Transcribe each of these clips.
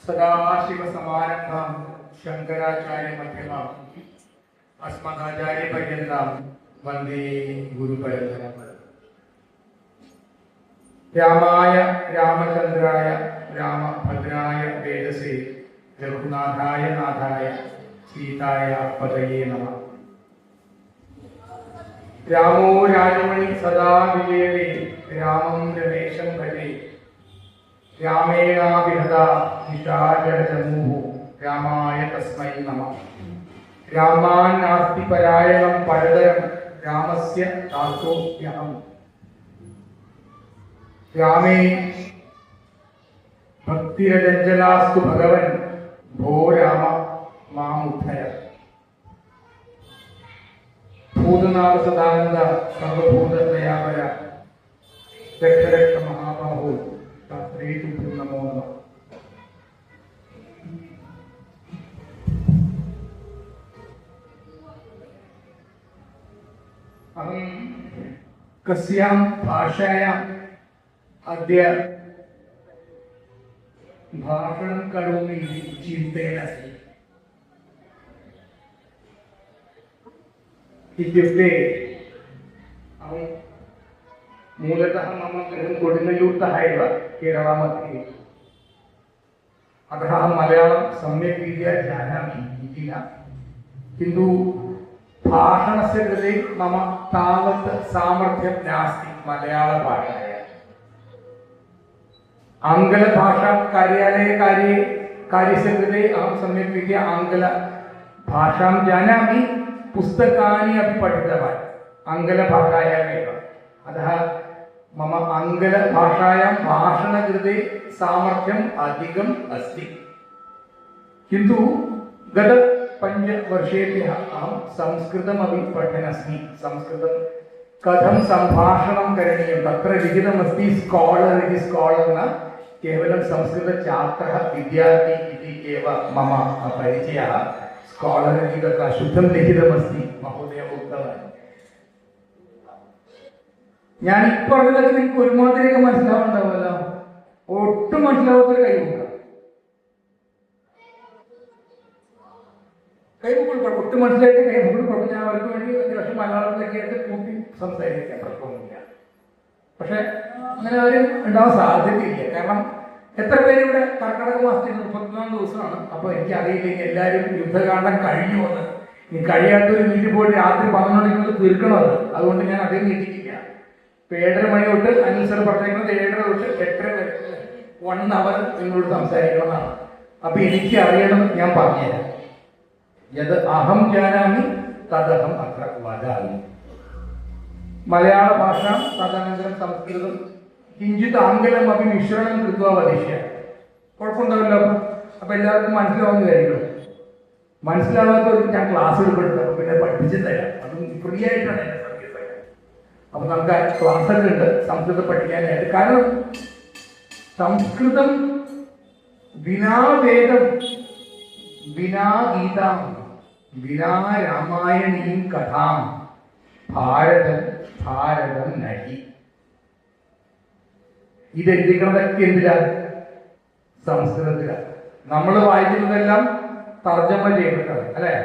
सदाशिवसमारम्भां शङ्कराचार्यमध्यमाम् अस्मदाचार्यपर्यन्तां वन्दे गुरुपरम्पराम्। रामाय रामचन्द्राय रामभद्राय वेदसे रघुनाथाय नाथाय सीताय पतये नमः। रामो राजमणि सदा विजयते रामं रमेशं भजे। रामेणाभिहता निशाचरजन्मुः रामाय तस्मै नमः। रामान्नास्ति परायणं परतरं रामस्य दासोऽस्म्यहम्। रामे भक्तिरजञ्जलास्तु भगवन् भो राम मामुद्धर। भूतनाथ सदानंद सर्वभूतदयावर रक्ष रक्ष महाबाहो शास्त्रे तुभ्यं नमो नमः। अहं कस्यां भाषायाम् अद्य भाषणं करोमि इति चिन्तयन् अस्मि। इत्युक्ते अहं मूलतः मम गृहं कोडिनल्लूर्तः एव केरळमध्ये, अतः अहं मलयाळं सम्यक् रीत्या जानामि इति न, किन्तु भाषणस्य कृते मम तावत् सामर्थ्यं नास्ति मलयाळभाषायाम्। आङ्ग्लभाषा कार्यस्य कृते अहं सम्यक् रीत्या आङ्ग्लभाषां जानामि, पुस्तकानि अपि पठितवान् आङ्ग्लभाषायामेव, अतः मम आङ्ग्लभाषायां भाषणकृते सामर्थ्यम् अधिकम् अस्ति। किन्तु गत 5 वर्षेभ्यः अहं संस्कृतमपि पठनस्मि। संस्कृतं कथं सम्भाषणं करणीयं तत्र लिखितमस्ति, स्कालर् इति स्कालर् न केवलं संस्कृतछात्रः विद्यार्थी इति एव मम परिचयः। स्कालर् इति तत्र शुद्धं लिखितमस्ति महोदय उक्तवान्। ഞാൻ ഇപ്പോൾ പറഞ്ഞതൊക്കെ നിങ്ങൾക്ക് ഒരുമാതിരിയൊക്കെ മനസ്സിലാവുന്നുണ്ടാവുമല്ലോ, ഒട്ടും മനസ്സിലാവാത്തൊരു കൈമുക്ക ഒട്ടും മനസ്സിലായിട്ട് കൈമുക്കൾ കുഴപ്പം. ഞാൻ അവർക്ക് വേണ്ടി അത്യാവശ്യം മലയാളത്തിലൊക്കെ ആയിട്ട് കൂട്ടി സംസാരിക്കാൻ കുഴപ്പമൊന്നുമില്ല. പക്ഷെ അങ്ങനെ ആരും ഉണ്ടാവാൻ സാധ്യതയില്ല. കാരണം എത്ര പേര് ഇവിടെ കർക്കിടക മാസത്തിൽ 34 ദിവസമാണ്. അപ്പോൾ എനിക്ക് അറിയില്ലെങ്കിൽ എല്ലാവരും യുദ്ധകാണ്ഡം കഴിഞ്ഞു വന്ന് ഇനി കഴിയാത്തൊരു വീട്ടിൽ പോയിട്ട് രാത്രി 11 മണിക്ക് തീർക്കണം. അതുകൊണ്ട് ഞാൻ അധികം നീട്ടിക്കില്ല. ഇപ്പൊ 7:30 മണി തൊട്ട് അനിൽ സർ പറഞ്ഞേക്കുന്നത് 7:30 തൊട്ട് 8:30 വരെ 1 അവർ നിങ്ങളോട് സംസാരിക്കണമെന്നാണ്. അപ്പൊ എനിക്ക് അറിയണം, ഞാൻ പറഞ്ഞുതരാം. യത് അഹം ജാനാമി തദഹം അത്ര വദാമി. മലയാള ഭാഷ തദനന്തരം സംസ്കൃതം കിഞ്ചിത് ആംഗലം അപ്പി മിശ്രണം കൃത്വ വദിഷ്യ. കുഴപ്പമുണ്ടാവില്ല. അപ്പൊ എല്ലാവർക്കും മനസ്സിലാവുന്ന കാര്യങ്ങൾ. മനസ്സിലാവാത്തവർക്ക് ഞാൻ ക്ലാസ് എടുക്കുന്നത്, അപ്പൊ പിന്നെ പഠിപ്പിച്ചു തരാം. അതും ഫ്രീ ആയിട്ടാണ് എന്റെ സർവീസ്. അപ്പൊ നമുക്ക് ക്ലാസ്സൊക്കെ ഉണ്ട് സംസ്കൃതം പഠിക്കാനായിട്ട്. കാരണം സംസ്കൃതം വിനാ വേദം വിനാ ഗീതാം വിനാ രാമായണീം കഥാം ഭാരതം നഹി. ഇതെഴുതിക്കണതൊക്കെ എന്തിലാണ്? സംസ്കൃതത്തിലാണ്. നമ്മൾ വായിക്കുന്നതെല്ലാം തർജ്ജമ ചെയ്തിട്ടാണ്, അല്ലെ?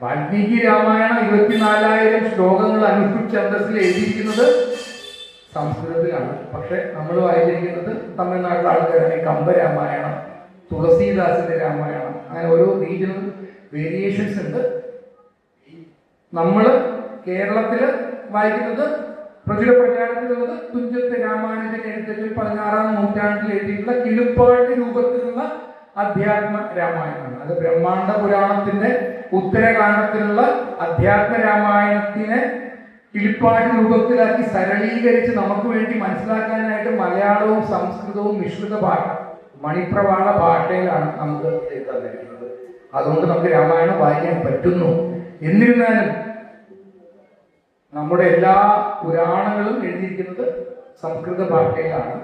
വാൽമീകി രാമായണം 24,000 ശ്ലോകങ്ങൾ അനുഷ്ഠിച്ച ഛന്ദസ്സിൽ എഴുതിയിരിക്കുന്നത് സംസ്കൃതത്തിലാണ്. പക്ഷെ നമ്മൾ വായിച്ചിരിക്കുന്നത് തമിഴ്നാട്ടിലെ ആൾക്കാരാണെങ്കിൽ കമ്പരാമായണം, തുളസീദാസിന്റെ രാമായണം, അങ്ങനെ ഓരോ റീജിയണൽ വേരിയേഷൻസ് ഉണ്ട്. നമ്മൾ കേരളത്തിൽ വായിക്കുന്നത് പ്രചുര പ്രചാരത്തിലുള്ളത് തുഞ്ചത്ത് രാമാനുജൻ എഴുത്തച്ഛൻ 16-ാം നൂറ്റാണ്ടിൽ എഴുതിയിട്ടുള്ള കിളിപ്പാട്ട് രൂപത്തിലുള്ള അധ്യാത്മ രാമായണമാണ്. അത് ബ്രഹ്മാണ്ഡ പുരാണത്തിന്റെ ഉത്തരകാണ്ഡത്തിലുള്ള അധ്യാത്മ രാമായണത്തിനെ കിളിപ്പാട്ട് രൂപത്തിലാക്കി സരളീകരിച്ച് നമുക്ക് വേണ്ടി മനസ്സിലാക്കാനായിട്ട് മലയാളവും സംസ്കൃതവും മിശ്രിത ഭാഷ മണിപ്രവാള ഭാഷയിലാണ് നമുക്ക് തന്നിരിക്കുന്നത്. അതുകൊണ്ട് നമുക്ക് രാമായണം വായിക്കാൻ പറ്റുന്നു. എന്നിരുന്നാലും നമ്മുടെ എല്ലാ പുരാണങ്ങളും എഴുതിയിരിക്കുന്നത് സംസ്കൃത ഭാഷയിലാണ്.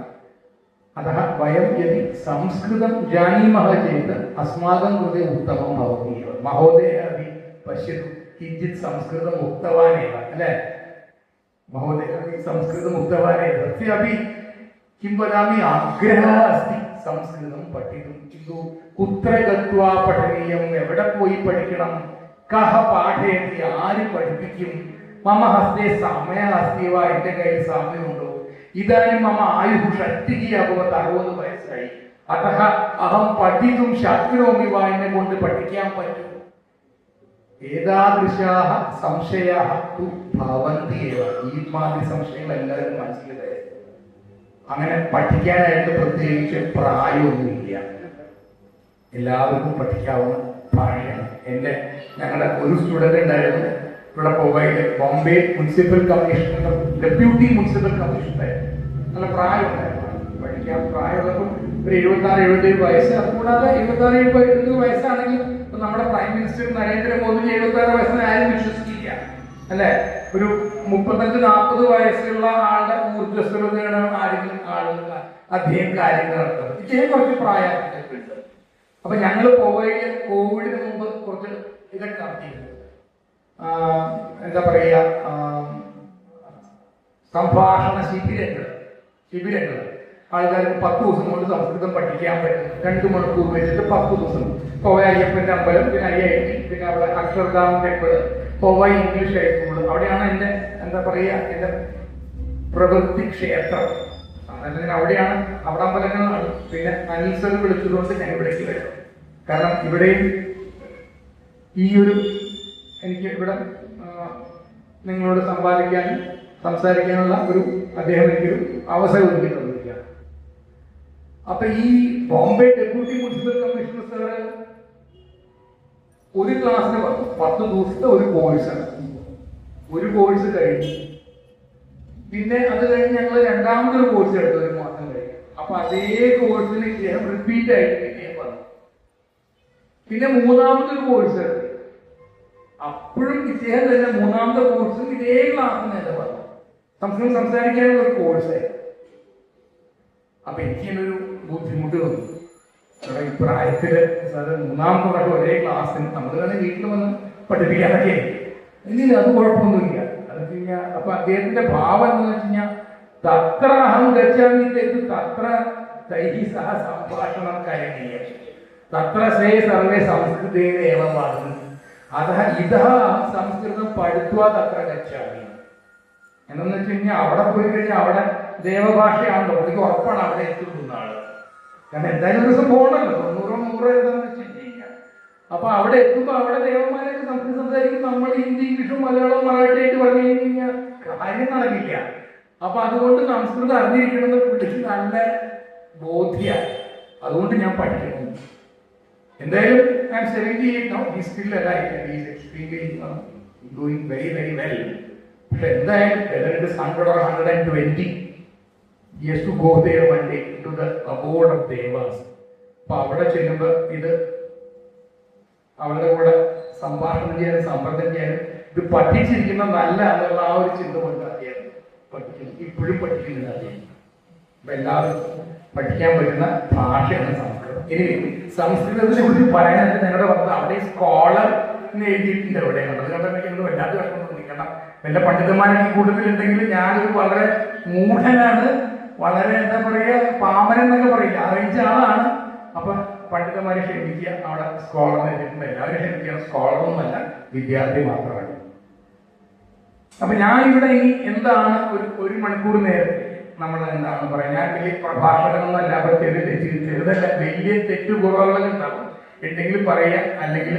अतः वयं यदि संस्कृतं जानीमः चेत् अस्माकं कृते उत्तमं भवति एव। महोदयः अपि पश्यतु, किञ्चित् संस्कृतम् उक्तवान् एव, अले? महोदयः अपि संस्कृतम् उक्तवान् एव। तस्यापि किं वदामि, आग्रहः अस्ति സംസ്കൃതം പഠിക്കും ചിന്തു കുത്ര ഗത്വാ പഠനീയം, എവിടെ പോയി പഠിക്കണം, കഹ പാഠയത്തി, ആര് പഠിപ്പിക്കും, മമ ഹസ്തേ സമയ ഹസ്തിവ, എന്റെ കയ്യിൽ സമയമുണ്ടോ, ഇതാനും മമ ആയുഹു ഷഷ്ടിഹി അഭവത്, 60 വയസ്സായി, അതഹ അഹം പഠിതും ശക്നോമി വ, എന്നെ കൊണ്ട് പഠിക്കാൻ പറ്റും. ഏതാദൃശാഹ സംശയാഹ തു ഭവന്തി ഏവ, ഈ മാതിരി സംശയങ്ങൾ എല്ലാവരും മനസ്സിലായി. അങ്ങനെ പഠിക്കാനായിട്ട് പ്രത്യേകിച്ച് പ്രായമൊന്നുമില്ല, എല്ലാവർക്കും പഠിക്കാവുന്ന ഭാഷയാണ്. ഞങ്ങളുടെ ഒരു സ്റ്റുഡന്റ് ഉണ്ടായിരുന്നു ഇവിടെ പോവായിട്ട്, Bombay municipal commissioner, deputy municipal commissioner, നല്ല പ്രായമുണ്ടായിരുന്നു. പഠിക്കാൻ പ്രായമുള്ളപ്പോൾ ഒരു 76-77 വയസ്സ്. അതുകൂടാതെ 76-77 വയസ്സാണെങ്കിൽ നമ്മുടെ പ്രൈം മിനിസ്റ്റർ നരേന്ദ്രമോദി 76 വയസ്സിന് ആരും വിശ്വസിക്കില്ല, അല്ലെ? ഒരു 35-40 വയസ്സുള്ള ആളുടെ ഊർജ്ജസ്വലതയാണ് ആരെങ്കിലും ആളുകൾ അദ്ദേഹം കാര്യങ്ങൾ നടത്തുന്നത്. ഇദ്ദേഹം കുറച്ച് പ്രായമായിട്ടുണ്ട്. അപ്പൊ ഞങ്ങൾ പോവുകയിൽ കോവിഡിന് മുമ്പ് കുറച്ച് ഇതൊക്കെ നടത്തിയിട്ടുണ്ട്. എന്താ പറയുക, സംഭാഷണ ശിബിരങ്ങൾ ആൾക്കാർക്ക് 10 ദിവസം കൊണ്ട് സംസ്കൃതം പഠിക്കാൻ പറ്റും. 2 മണിക്കൂർ വെച്ചിട്ട് 10 ദിവസം. കോവ അയ്യപ്പന്റെ അമ്പലം, പിന്നെ IIT, പിന്നെ അവിടെ അക്ഷർധാം ടെമ്പിൾ, കോവ ഇംഗ്ലീഷ് ഹൈസ്കൂൾ, അവിടെയാണ് എൻ്റെ എന്താ പറയുക എൻ്റെ പ്രവൃത്തി ക്ഷേത്രം. അവിടെയാണ്, അവിടെ അമ്പലങ്ങളാണ്. പിന്നെ അനീസർ വിളിച്ചതുകൊണ്ട് ഞാൻ ഇവിടേക്ക് വരും. കാരണം ഇവിടെയും ഈ ഒരു എനിക്ക് ഇവിടെ നിങ്ങളോട് സംസാരിക്കാനുള്ള ഒരു അദ്ദേഹം എനിക്കൊരു അവസരം ഒരുക്കി തന്നിരിക്കുകയാണ്. അപ്പൊ ഈ Bombay deputy municipal commissioner sir ഒരു ക്ലാസ്സിന് 10 ദിവസത്തെ ഒരു കോഴ്സാണ്. ഒരു കോഴ്സ് കഴിഞ്ഞു, പിന്നെ അത് കഴിഞ്ഞ് ഞങ്ങൾ രണ്ടാമതൊരു കോഴ്സ് എടുത്തു 1 മാസം കഴിഞ്ഞു. അപ്പൊ അതേ കോഴ്സിന് ഇദ്ദേഹം റിപ്പീറ്റ് ആയിട്ട് ഇദ്ദേഹം വന്നു. പിന്നെ മൂന്നാമതൊരു കോഴ്സ് എടുത്തു, അപ്പോഴും ഇദ്ദേഹം തന്നെ മൂന്നാമത്തെ കോഴ്സും ഇതേ ക്ലാസ്സിന് തന്നെ വന്നു. സംസ്കൃതം സംസാരിക്കാനുള്ള ഒരു കോഴ്സായിരുന്നു. അപ്പൊ എനിക്കൊരു ബുദ്ധിമുട്ട് തോന്നി. ഈ പ്രായത്തില് മൂന്നാമത്തെ പ്രാവശ്യം ഒരേ ക്ലാസ്സിന് നമ്മൾ തന്നെ വീട്ടിൽ വന്ന് പഠിപ്പിക്കാനൊക്കെ ഇല്ല, അത് കുഴപ്പമൊന്നുമില്ല. അത് വെച്ച് കഴിഞ്ഞാൽ അപ്പൊ അദ്ദേഹത്തിന്റെ ഭാവം എന്ന് വെച്ച് കഴിഞ്ഞാൽ തത്ര അഹം ഗച്ഛാമി തത്ര തൈഹി സഹ സംഭാഷണം കരണീയം, തത്ര സേ സർവേ സംസ്കൃതേന ഏവ വദന്തി, അതഃ ഇതഃ സംസ്കൃതം പഠിത്വാ തത്ര ഗച്ഛാമി. എന്താന്ന് വെച്ച് കഴിഞ്ഞാൽ അവിടെ പോയി കഴിഞ്ഞാൽ അവിടെ ദേവഭാഷയാണല്ലോ, എനിക്ക് ഉറപ്പാണ് അവിടെ എത്തുന്ന ആള്. കാരണം എന്തായാലും ഒരു ദിവസം പോകണല്ലോ, 90-100 എന്താന്ന് വെച്ച് കഴിഞ്ഞാൽ. അപ്പൊ അവിടെ എത്തുമ്പോ അവിടെ ദേവന്മാരൊക്കെ സംസ്കൃതം സംസാരിക്കും, നമ്മൾ ഹിന്ദി, ഇംഗ്ലീഷും മലയാളവും മറാഠിയായിട്ട് പറഞ്ഞു കഴിഞ്ഞാൽ കാര്യം നടക്കില്ല. അപ്പൊ അതുകൊണ്ട് സംസ്കൃതം അറിഞ്ഞിരിക്കണമെന്ന് പിടിച്ച് നല്ല ബോധ്യമാണ്. അതുകൊണ്ട് ഞാൻ പഠിക്കുന്നു. എന്തായാലും I am 78 now, he is still alive and he is extremely doing very well. പക്ഷെ എന്തായാലും whether it is 100 or 120, he has to go there one day to the abode of Devas. അപ്പൊ അവിടെ ചെല്ലുമ്പോ ഇത് അവരുടെ കൂടെ സംഭാഷണം ചെയ്യാനും സമ്പർക്കം ചെയ്യാനും ഇത് പഠിച്ചിരിക്കുന്ന നല്ല എന്നുള്ള ആ ഒരു ചിന്ത കൊണ്ട് അദ്ദേഹം പഠിക്കുന്നു, ഇപ്പോഴും പഠിക്കുന്നില്ല അദ്ദേഹം. അപ്പൊ എല്ലാവരും പഠിക്കാൻ പറ്റുന്ന ഭാഷയാണ് സംസ്കൃതം. ഇനി സംസ്കൃതത്തിനെ കുറിച്ച് പറയാനായിട്ട് നിങ്ങളുടെ പറഞ്ഞത് അവിടെ സ്കോളർ എന്ന് എഴുതിയിട്ടുണ്ട്. അവിടെ കണ്ടത് കണ്ടെങ്കിൽ വല്ലാത്ത കഷ്ടം നിൽക്കണം. വല്ല പണ്ഡിതന്മാരുടെ കൂട്ടത്തിലുണ്ടെങ്കിൽ ഞാനൊരു വളരെ മൂഢനാണ്, വളരെ എന്താ പറയുക പാമരൻ എന്നൊക്കെ പറയില്ല, അറിയിച്ച ആളാണ്. അപ്പൊ പണ്ഡിതന്മാരെ ക്ഷമിക്കുക, അവിടെ സ്കോളർ എന്ന് എഴുതിയിട്ടുണ്ട്. എല്ലാവരും ക്ഷമിക്കുക, സ്കോളറൊന്നുമല്ല, വിദ്യാർത്ഥി മാത്രമാണ്. അപ്പൊ ഞാനിവിടെ ഇനി എന്താണ് ഒരു മണിക്കൂർ നേരം നമ്മൾ എന്താണ് പറയാ, ഞാൻ വലിയ പ്രഭാഷകനൊന്നും അല്ല. അപ്പൊ ചെറുതല്ല, വലിയ തെറ്റുകുറവുകളൊക്കെ ഉണ്ടാവും. എന്തെങ്കിലും പറയാം, അല്ലെങ്കിൽ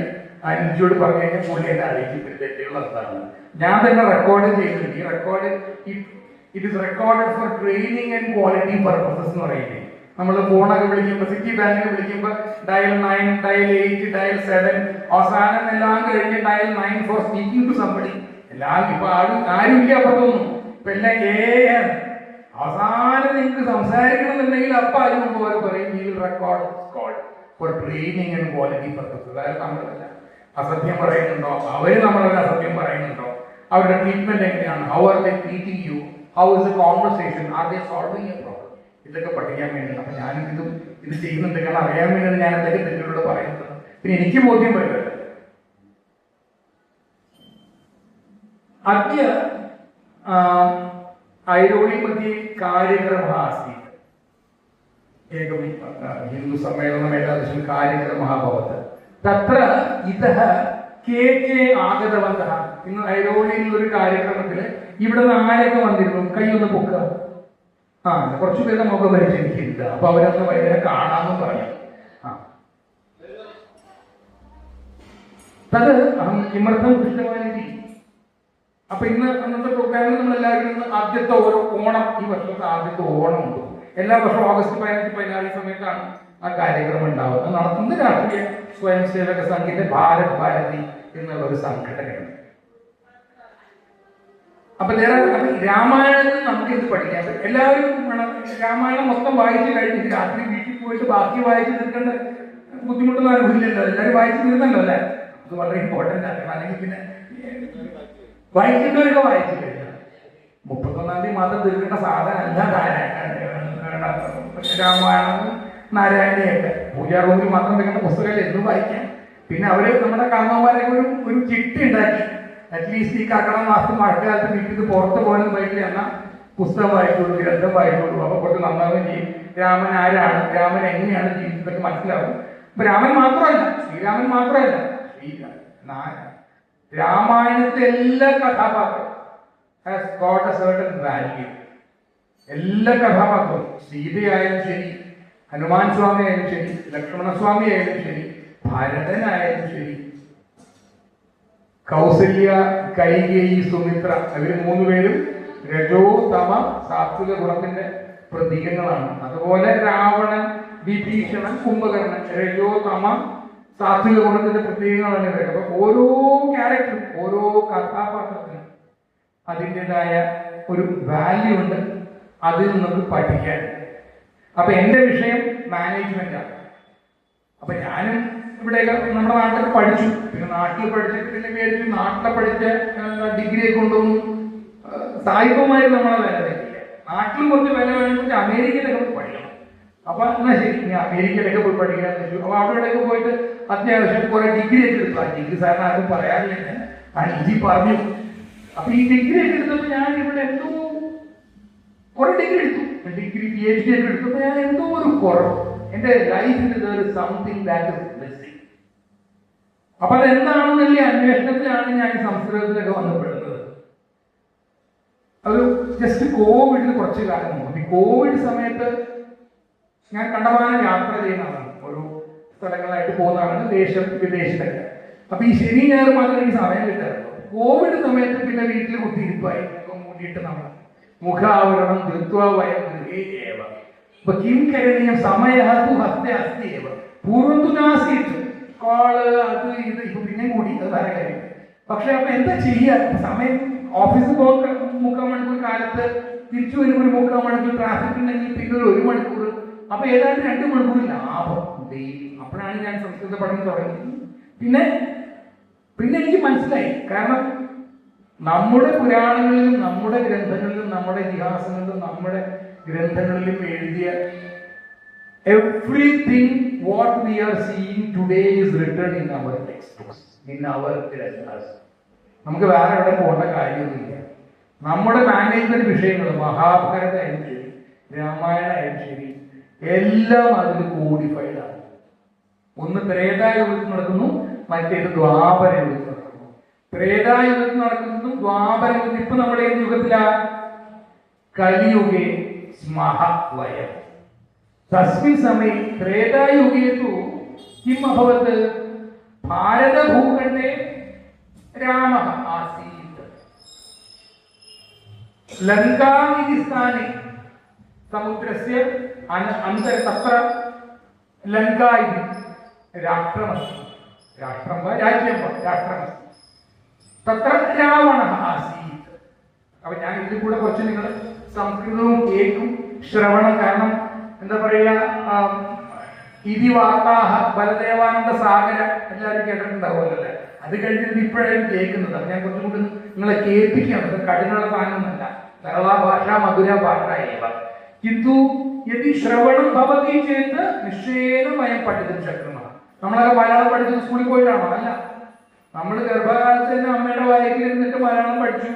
അനുജോട് പറഞ്ഞു കഴിഞ്ഞാൽ പുള്ളി എന്നെ അറിയിച്ചിട്ട് തെറ്റുകൾ എന്താണ് ഞാൻ തന്നെ റെക്കോർഡ് ചെയ്തിട്ടുണ്ട്. ഈ record it is recorded four training and quality purposes എന്ന് പറയുന്നത്. നമ്മൾ ഫോണൊക്കെ വിളിക്കുമ്പോൾ, സിറ്റി ബാങ്കിന് വിളിക്കുമ്പോൾ ഡയൽ 9, ഡയൽ 8, ഡയൽ 7, അവസാനം എല്ലാം കഴിഞ്ഞ് dial 9 for speaking to somebody. എല്ലാം ഇപ്പൊ ആരുമില്ല അപ്പുറത്തൊന്നും, ഇപ്പൊ എല്ലാം അവസാനം നിങ്ങൾക്ക് സംസാരിക്കണമെന്നുണ്ടെങ്കിൽ അപ്പൊ അതിന് മുമ്പ് അവർ പറയും ഈ record called for training and quality purpose. അതായത് നമ്മളല്ല അസത്യം പറയുന്നുണ്ടോ, അവര് നമ്മളൊരു അസത്യം പറയുന്നുണ്ടോ, അവരുടെ ട്രീറ്റ്മെന്റ് എങ്ങനെയാണ്, how are they treating you, how is a conversation, are they solving a problem, ഇതൊക്കെ പഠിക്കാൻ വേണ്ടിയാണ്. അപ്പൊ ഞാനും ഇത് ചെയ്യുന്നുണ്ട്, കാരണം അറിയാൻ വേണ്ടിയാണ് ഞാൻ എന്തൊക്കെ തെറ്റുകളോട് പറയുന്നത്. പിന്നെ എനിക്ക് ബോധ്യം വരുമല്ലോ. अद्य ऐरोळि मध्ये कार्यक्रमः अस्ति. एकं हिन्दुसम्मेलनम् एतादृशं कार्यक्रमः अभवत्। तत्र इतः के आगतवन्तः ഇന്ന് ഐരോളിയിലുള്ളൊരു കാര്യക്രമത്തിൽ ഇവിടെ നിന്ന് ആരൊക്കെ വന്നിരുന്നു? കൈ ഒന്ന് പൊക്കുക. കുറച്ചു പേരുടെ മുഖം പരിചരിക്കില്ല. അപ്പൊ അവരൊന്ന് വൈകുന്നേരം കാണാമെന്ന് പറഞ്ഞു. തത് അഹം കിമർത്ഥം ദൃഷ്ടമാനിധി. അപ്പൊ ഇന്ന് അന്നത്തെ പ്രോഗ്രാമിൽ നമ്മളെല്ലാവരും ഇന്ന് ആദ്യത്തെ ഓരോ ഓണം, ഈ വർഷത്തെ ആദ്യത്തെ ഓണം ഉണ്ട്. എല്ലാ വർഷവും ഓഗസ്റ്റ് 15-16 സമയത്താണ് ആ കാര്യക്രമം ഉണ്ടാവുക. അത് നടത്തുന്നത് രാഷ്ട്രീയ സ്വയം സേവക സംഘിന്റെ ഭാരത് ഭാരതി എന്നുള്ള ഒരു സംഘടനയാണ്. അപ്പൊ രാമായണത്തിൽ നമുക്ക് ഇത് പഠിക്കാൻ പറ്റും. എല്ലാവരും രാമായണം മൊത്തം വായിച്ചു കഴിഞ്ഞിട്ട് രാത്രി വീട്ടിൽ പോയിട്ട് ബാക്കി വായിച്ചു തീർക്കേണ്ട ബുദ്ധിമുട്ടൊന്നും അനുഭവിച്ചില്ലല്ലോ. എല്ലാവരും വായിച്ചു തീർന്നല്ലോ അല്ലേ? അത് വളരെ ഇമ്പോർട്ടൻ്റ് ആണ്. അല്ലെങ്കിൽ പിന്നെ വായിക്കേണ്ടവരൊക്കെ വായിച്ചു കഴിഞ്ഞാൽ 31-ാം തീയതി മാത്രം തീർക്കേണ്ട സാധനം അല്ല രാമായണം നാരായണിയൊക്കെ. പൂജാ റൂമിൽ മാത്രം വെക്കേണ്ട പുസ്തകങ്ങൾ എന്നും വായിക്കാം. പിന്നെ അവര് നമ്മുടെ കാരണവന്മാരൊക്കെ ഒരു ചിട്ടി ഉണ്ടാക്കി. അറ്റ്ലീസ്റ്റ് ഈ കർക്കിടക മാസം മഴക്കാലത്ത് വീട്ടിൽ പുറത്ത് പോകാനും പറ്റില്ല എന്നാൽ പുസ്തകം വായിക്കുള്ളൂ, ഗ്രന്ഥം വായിക്കുള്ളൂ. അപ്പൊ കുറച്ച് നന്നാവുകയും ചെയ്യും. രാമൻ ആരാണ്, രാമൻ എങ്ങനെയാണ് ജീവിതത്തിൽ മനസ്സിലാവും. അപ്പൊ രാമൻ മാത്രമല്ല, ശ്രീരാമൻ മാത്രമല്ല, രാമായണത്തിലെ എല്ലാ കഥാപാത്രവും has got A certain value. എല്ലാ കഥാപാത്രവും സീതയായാലും ശരി, ഹനുമാൻ സ്വാമി ആയാലും ശരി, ലക്ഷ്മണസ്വാമി ആയാലും ശരി, ഭരതനായാലും ശരി, കൗസല്യ, കൈകേയി, സുമിത്ര, അവര് 3 പേരും രജോ തമ സാത്വിക ഗുണത്തിന്റെ പ്രതീകങ്ങളാണ്. അതുപോലെ രാവണൻ, വിഭീഷണൻ, കുംഭകർണൻ രജോ തമ സാത്വിക ഗുണത്തിന്റെ പ്രതീകങ്ങളാണ് ഇവരൊക്കെ. അപ്പൊ ഓരോ ക്യാരക്ടറും ഓരോ കഥാപാത്രത്തിനും അതിൻ്റെതായ ഒരു വാല്യൂ ഉണ്ട്. അതിൽ നമുക്ക് പഠിക്കാൻ. അപ്പൊ എന്റെ വിഷയം മാനേജ്മെന്റ് ആണ്. അപ്പൊ ഞാനും ഇവിടെയൊക്കെ നമ്മുടെ നാട്ടിലൊക്കെ പഠിച്ചു. പിന്നെ നാട്ടിൽ പഠിച്ചിട്ട് പിന്നെ വിചാരിച്ചു നാട്ടിലെ പഠിച്ച ഡിഗ്രിയെ കൊണ്ടൊന്നും സായിപ്പന്മാര് നമ്മളെ വില തരില്ല. നാട്ടിലും കുറച്ച് വില വേണമെങ്കിൽ അമേരിക്കയിലൊക്കെ പോയി പഠിക്കണം. അപ്പൊ എന്നാ ശരി, ഞാൻ അമേരിക്കയിലൊക്കെ പോയി പഠിക്കാന്ന് വെച്ചു. അപ്പൊ അവിടെയൊക്കെ പോയിട്ട് അത്യാവശ്യം കുറെ ഡിഗ്രി ഒക്കെ എടുത്തു. ആ ഡിഗ്രി സാറിന് ആരും പറയാറില്ല, ആ ഡിഗ്രി പറഞ്ഞു. അപ്പൊ ഈ ഡിഗ്രി ഒക്കെ എടുത്തപ്പോ ഞാൻ ഇവിടെ എന്തോ കുറെ ഡിഗ്രി എടുത്തു. ഡിഗ്രി PhD ഒക്കെ എടുത്തപ്പോ ഞാൻ എന്തോ ഒരു കുറവ് എന്റെ ലൈഫിൽ സംതിങ് ദാറ്റ് ഇസ് മിസ്സിംഗ്. അപ്പൊ അതെന്താണെന്നുള്ള അന്വേഷണത്തിലാണ് ഞാൻ സംസ്കൃതത്തിലൊക്കെ വന്നപ്പെടുന്നത്. അത് ജസ്റ്റ് കോവിഡിൽ കുറച്ച് കാലം മുമ്പ്. ഈ കോവിഡ് സമയത്ത് ഞാൻ കണ്ടമാനം യാത്ര ചെയ്യുന്നതാണ്, ഓരോ സ്ഥലങ്ങളായിട്ട് പോകുന്നതാണ്, വിദേശത്തൊക്കെ. അപ്പൊ ഈ ശനി ഞായർ മാത്രമേ എനിക്ക് സമയം കിട്ടാറുള്ളൂ. കോവിഡ് സമയത്ത് പിന്നെ വീട്ടിൽ കുത്തിയിരിപ്പായി മൂടിയിട്ട് നമ്മൾ മുഖാവരണം ധൃത്വയം ഗൃഹേവ. അപ്പൊ കിം കരണീയം സമയത്തു ഹസ്തേ അസ്തി പൂർവ്വം തു നാസീത്. കോള് അത് ഇത് ഇപ്പൊ പിന്നെ കൂടി, അത് വേറെ കാര്യം. പക്ഷെ അപ്പൊ എന്താ ചെയ്യുക? സമയം ഓഫീസിൽ പോകാൻ 3/4 മണിക്കൂർ, കാലത്ത് തിരിച്ചു വരുമ്പോൾ ഒരു 3/4 മണിക്കൂർ, ട്രാഫിക് ഉണ്ടെങ്കിൽ പിന്നെ 1 മണിക്കൂർ. അപ്പൊ ഏതാണ്ട് 2 മണിക്കൂർ ലാഭം ഡെയിലി. അപ്പോഴാണ് ഞാൻ സംസ്കൃത പഠനം തുടങ്ങിയത്. പിന്നെ എനിക്ക് മനസ്സിലായി, കാരണം നമ്മുടെ പുരാണങ്ങളിലും നമ്മുടെ ഗ്രന്ഥങ്ങളിലും നമ്മുടെ ഇതിഹാസങ്ങളിലും നമ്മുടെ ഗ്രന്ഥങ്ങളിലും എഴുതിയ everything what we are seeing today is written in our textbooks, in our ഗ്രന്ഥs. നമുക്ക് വേറെ എവിടെ പോകേണ്ട കാര്യമൊന്നുമില്ല. നമ്മുടെ മാനേജ്മെന്റ് വിഷയങ്ങൾ മഹാഭാരതമായാലും ശരി, രാമായണമായാലും ശരി, എല്ലാം അതിൽ കോഡിഫൈഡ് ആണ്. ഒന്ന് ത്രേതായുഗത്തിൽ നടക്കുന്നു, മറ്റേത് ദ്വാപരയുഗത്തിൽ നടക്കുന്നു. ത്രേതായുഗത്തിൽ നടക്കുന്നതും ദ്വാപരയുഗത്തിൽ ഇപ്പൊ നമ്മുടെ ഏത് യുഗത്തിലാ? കലിയുഗേ സ്മഹ വയം. തസ്മിൻ സമയ ത്രേതായുഗേ തു കിം അഭവത്? ഭാരതഭൂഖണ്ഡേ രാമഃ ആസീത്. ലങ്കാ ഇതി സ്ഥാനെ സമുദ്രസ്യ അന്തര തത്ര ലങ്കാ ഇതി രാഷ്ട്രമസ്തി. രാഷ്ട്രം വാ രാജ്യം വാ രാഷ്ട്രമസ്തി. തത്ര രാവണഃ ആസീത്. അപ്പൊ ഞാൻ ഇതിൽ കൂടെ കുറച്ച് നിങ്ങൾ സംസ്കൃതവും കേൾക്കും, ശ്രവണം. കാരണം എന്താ പറയുക, ഇതി വാർത്താഹ ബലദേവാനന്ദ സാഗര എല്ലാവരും കേട്ടിട്ടുണ്ടാവുമല്ലോ. അത് കഴിഞ്ഞിട്ട് ഇപ്പോഴാണ് കേൾക്കുന്നത്. അപ്പൊ ഞാൻ കുറച്ചും കൂടി നിങ്ങളെ കേൾപ്പിക്കുകയാണ്. അത് കഠിനുള്ള സാധനമൊന്നുമല്ല. സരള ഭാഷ മധുര ഭാഷ ഏവ. കിന്തു യദി ശ്രവണം ഭവതി ചേത് നിശ്ചയേന വയം പഠിതം ശക്തമാണ്. നമ്മളൊക്കെ മലയാളം പഠിച്ചത് സ്കൂളിൽ പോയിട്ടാണോ? അല്ല. നമ്മൾ ഗർഭകാലത്ത് തന്നെ അമ്മയുടെ വായിൽ ഇരുന്നിട്ട് മലയാളം പഠിച്ചു.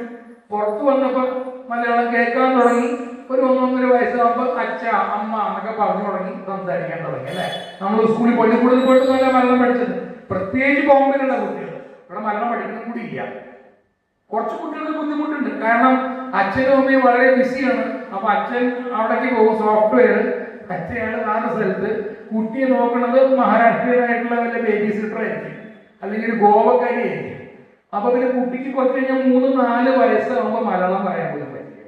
പുറത്തു വന്നപ്പോൾ മലയാളം കേൾക്കാൻ തുടങ്ങി. ഒരു 1-1.5 വയസ്സാകുമ്പോൾ അച്ഛ അമ്മ എന്നൊക്കെ പറഞ്ഞു തുടങ്ങി സംസാരിക്കാൻ തുടങ്ങി അല്ലേ. നമ്മൾ സ്കൂളിൽ പള്ളിക്കൂടത്തിൽ പോയിട്ട് നല്ല മലയാളം പഠിച്ചത്, പ്രത്യേകിച്ച് ബോംബെയിലുള്ള കുട്ടികൾ. ഇവിടെ മലയാളം പഠിക്കുന്ന കൂടി ഇല്ല. കുറച്ച് കുട്ടികൾക്ക് ബുദ്ധിമുട്ടുണ്ട്, കാരണം അച്ഛനും അമ്മയും വളരെ ബിസിയാണ്. അപ്പൊ അച്ഛൻ അവിടേക്ക് പോകും, സോഫ്റ്റ്വെയർ. അച്ഛനാണ് നാല് സ്ഥലത്ത്, കുട്ടിയെ നോക്കുന്നത് മഹാരാഷ്ട്രീയനായിട്ടുള്ള വല്ല ബേബി സിറ്റർ ആയിരിക്കും, അല്ലെങ്കിൽ ഗോവക്കാരി ആയിരിക്കും. അപ്പൊ പിന്നെ കുട്ടിക്ക് കുറച്ച് കഴിഞ്ഞാൽ 3-4 വയസ്സാകുമ്പോൾ മലയാളം പറയാൻ പോലും പറ്റില്ല,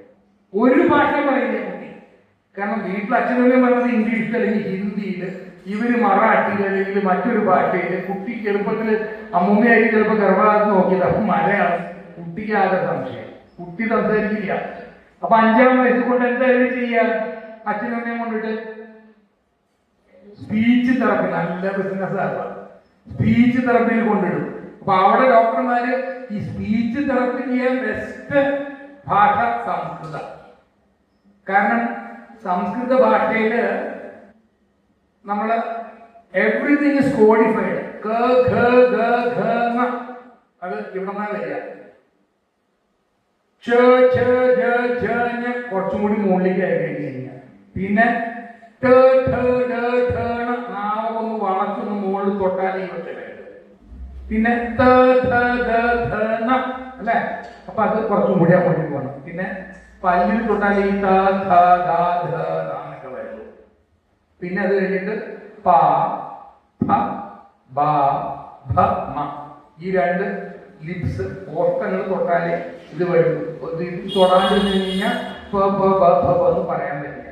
ഒരു ഭാഷ പറയില്ല കുട്ടി. കാരണം വീട്ടിൽ അച്ഛനും പറയുന്നത് ഇംഗ്ലീഷിൽ അല്ലെങ്കിൽ ഹിന്ദിയിൽ, ഇവര് മറാഠിയിൽ അല്ലെങ്കിൽ മറ്റൊരു ഭാഷയിൽ. കുട്ടി ചെറുപ്പത്തിൽ അമ്മൂമ്മയായി ചിലപ്പോൾ ഗർഭകാലത്ത് നോക്കിയത്, അപ്പൊ മലയാളം കുട്ടിക്ക് ആകെ സംശയം, കുട്ടി സംസാരിക്കില്ല. അപ്പൊ 5-ാം വയസ്സ് കൊണ്ട് എന്തായാലും ചെയ്യാ, അച്ഛനും അമ്മയും കൊണ്ടിട്ട് സ്പീച്ച് തെറപ്പി, നല്ല ബിസിനസ് ആവാം, സ്പീച്ച് തെറപ്പിയിൽ കൊണ്ടിടും. അപ്പൊ അവിടെ ഡോക്ടർമാര് ഈ സ്പീച്ച് തെറപ്പി ചെയ്യാൻ ബെസ്റ്റ് ഭാഷ സംസ്കൃതം. കാരണം സംസ്കൃത ഭാഷയില് നമ്മള് എവറിത്തിങ് ഇസ് കോഡിഫൈഡ്. അത് ഇവിടെ നിന്നാ വരിക. കുറച്ചും കൂടി മുകളിലേക്ക് ആയി കഴിഞ്ഞാൽ പിന്നെ നാവൊന്ന് വളച്ചൊന്ന് മുകളിൽ തൊട്ടാൽ ഈ ഒറ്റ വരും. പിന്നെ അല്ലെ, അപ്പൊ അത് കുറച്ചും കൂടി അങ്ങോട്ട് പോകണം. പിന്നെ പല്ലിൽ തൊട്ടാൽ ഈ എന്നൊക്കെ വരുള്ളൂ. പിന്നെ അത് കഴിഞ്ഞിട്ട് പ ഭ ബ ഭ മ, ഈ 2 ലിപ്സ് ഓർക്കങ്ങൾ തൊട്ടാലേ ഇത് വരും. തൊടാണ്ടിരുന്നു കഴിഞ്ഞാൽ എന്ന് പറയാൻ പറ്റില്ല.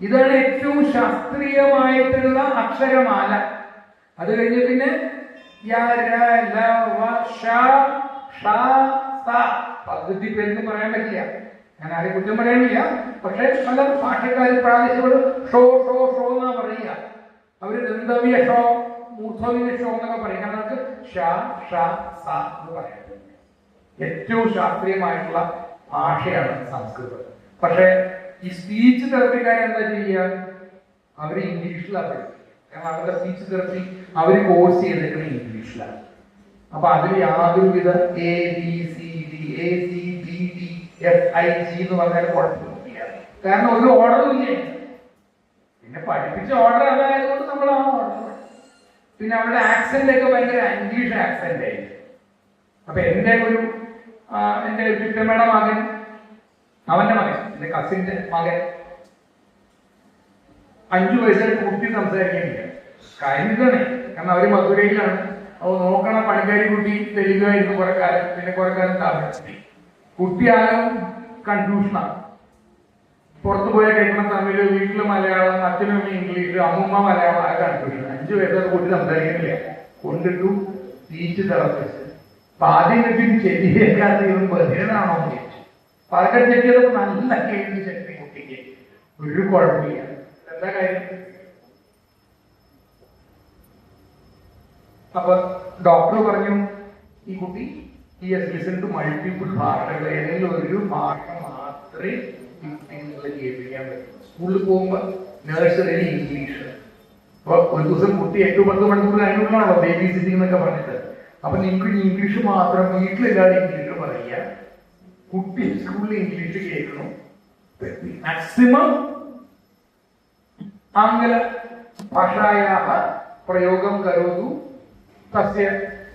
ഇതാണ് ഏറ്റവും ശാസ്ത്രീയമായിട്ടുള്ള അക്ഷരമാല. അത് കഴിഞ്ഞ് പിന്നെ പദ്ധതി പേർക്ക് പറയാൻ പറ്റില്ല, ഞാൻ ആരെയും കുറ്റം പറയാനില്ല. പക്ഷെ പല ഭാഷക്കാർ പ്രാദേശിക ഷോ ഷോ ഷോ എന്നാ പറയുക. അവര് ദന്തവ്യ ഷോ, മൂർധവ്യ ഷോ എന്നൊക്കെ പറയും. കാരണം അവർക്ക് ഷ ഷ സ എന്ന് പറയാൻ ഏറ്റവും ശാസ്ത്രീയമായിട്ടുള്ള ഭാഷയാണ് സംസ്കൃതം. പക്ഷെ ഈ സ്പീച്ച് തെറപ്പിക്കാരെ എന്താ ചെയ്യുക, അവര് ഇംഗ്ലീഷിലാണ് പഠിക്കുക. കാരണം അവരുടെ സ്പീച്ച് തെറപ്പി അവർ കോഴ്സ് ചെയ്തിരിക്കുന്നത് ഇംഗ്ലീഷിലാണ്. അപ്പൊ അതിൽ യാതൊരുവിധ ABCDEFIG എന്ന് പറഞ്ഞാൽ കുഴപ്പമൊന്നുമില്ല. കാരണം ഒരു ഓർഡറും ഇല്ല. പിന്നെ പഠിപ്പിച്ച ഓർഡർ അതായതുകൊണ്ട് നമ്മൾ ആ ഓർഡർ. പിന്നെ അവരുടെ ആക്സെന്റ് ഒക്കെ ഭയങ്കര ഇംഗ്ലീഷ് ആക്സെന്റ് ആയിരിക്കും. അപ്പൊ എന്റെ ചുറ്റമ്മയുടെ മകൻ, അവന്റെ മകൻ, എന്റെ കസിന്റെ മകൻ 5 വയസ്സായിട്ട് കുട്ടി സംസാരിക്കാനില്ല. കഴിഞ്ഞിട്ടാണ്, കാരണം അവര് മധുരയിലാണ്. അപ്പൊ നോക്കണ പണിക്കാരി കുട്ടി തെലുങ്കായിരുന്നു കുറെ കാലം, പിന്നെ കുറെ കാലം തമിഴ്. കുട്ടിയാകും കൺഫ്യൂഷനാണ്. പുറത്തു പോയാൽ കേൾക്കണം തമിഴ്, വീട്ടില് മലയാളം, അച്ഛനും ഇംഗ്ലീഷ്, അമ്മൂമ്മ മലയാളം, ആ കൺഫ്യൂഷൻ. 5 വയസ്സായിട്ട് കുട്ടി സംസാരിക്കുന്നില്ല. കൊണ്ടിട്ടു സ്പീച്ച് തെറപ്പിസ്റ്റ്. അപ്പൊ ആദ്യം കിട്ടി ചെല്ലിയേക്കാത്ത ബധിരനാണോ എന്ന് ചോദിച്ചു. അപ്പൊ അതൊക്കെ ചെക്ക് ചെയ്തപ്പോ നല്ല കേൾവി ശക്തി കുട്ടിക്ക്, ഒരു കുഴപ്പമില്ല. എന്താ കാര്യം? അപ്പൊ ഡോക്ടർ പറഞ്ഞു, ഈ കുട്ടി ലിസൺ ടു മൾട്ടിപ്പിൾ ഭാഷകൾ, ഏതെങ്കിലും ഒരു ഭാഷ മാത്രമേ കുട്ടികളെ കേൾപ്പിക്കാൻ പറ്റും. സ്കൂളിൽ പോകുമ്പോ നഴ്സറിയിൽ ഇംഗ്ലീഷ്. അപ്പൊ ഒരു ദിവസം കുട്ടി 8-10 മണിക്കൂർ അതിനുള്ളതാണല്ലോ ബേബി സിറ്റിംഗ് എന്നൊക്കെ പറഞ്ഞിട്ട്. അപ്പൊ നിങ്ങൾക്ക് ഇംഗ്ലീഷ് മാത്രം, വീട്ടിലെല്ലാവരും ഇംഗ്ലീഷ് പറയുക, കുട്ടി സ്കൂളിൽ ഇംഗ്ലീഷ് കേൾക്കണം. മാക്സിമം ആംഗല ഭാഷായാः പ്രയോഗം കരോതു തസ്യ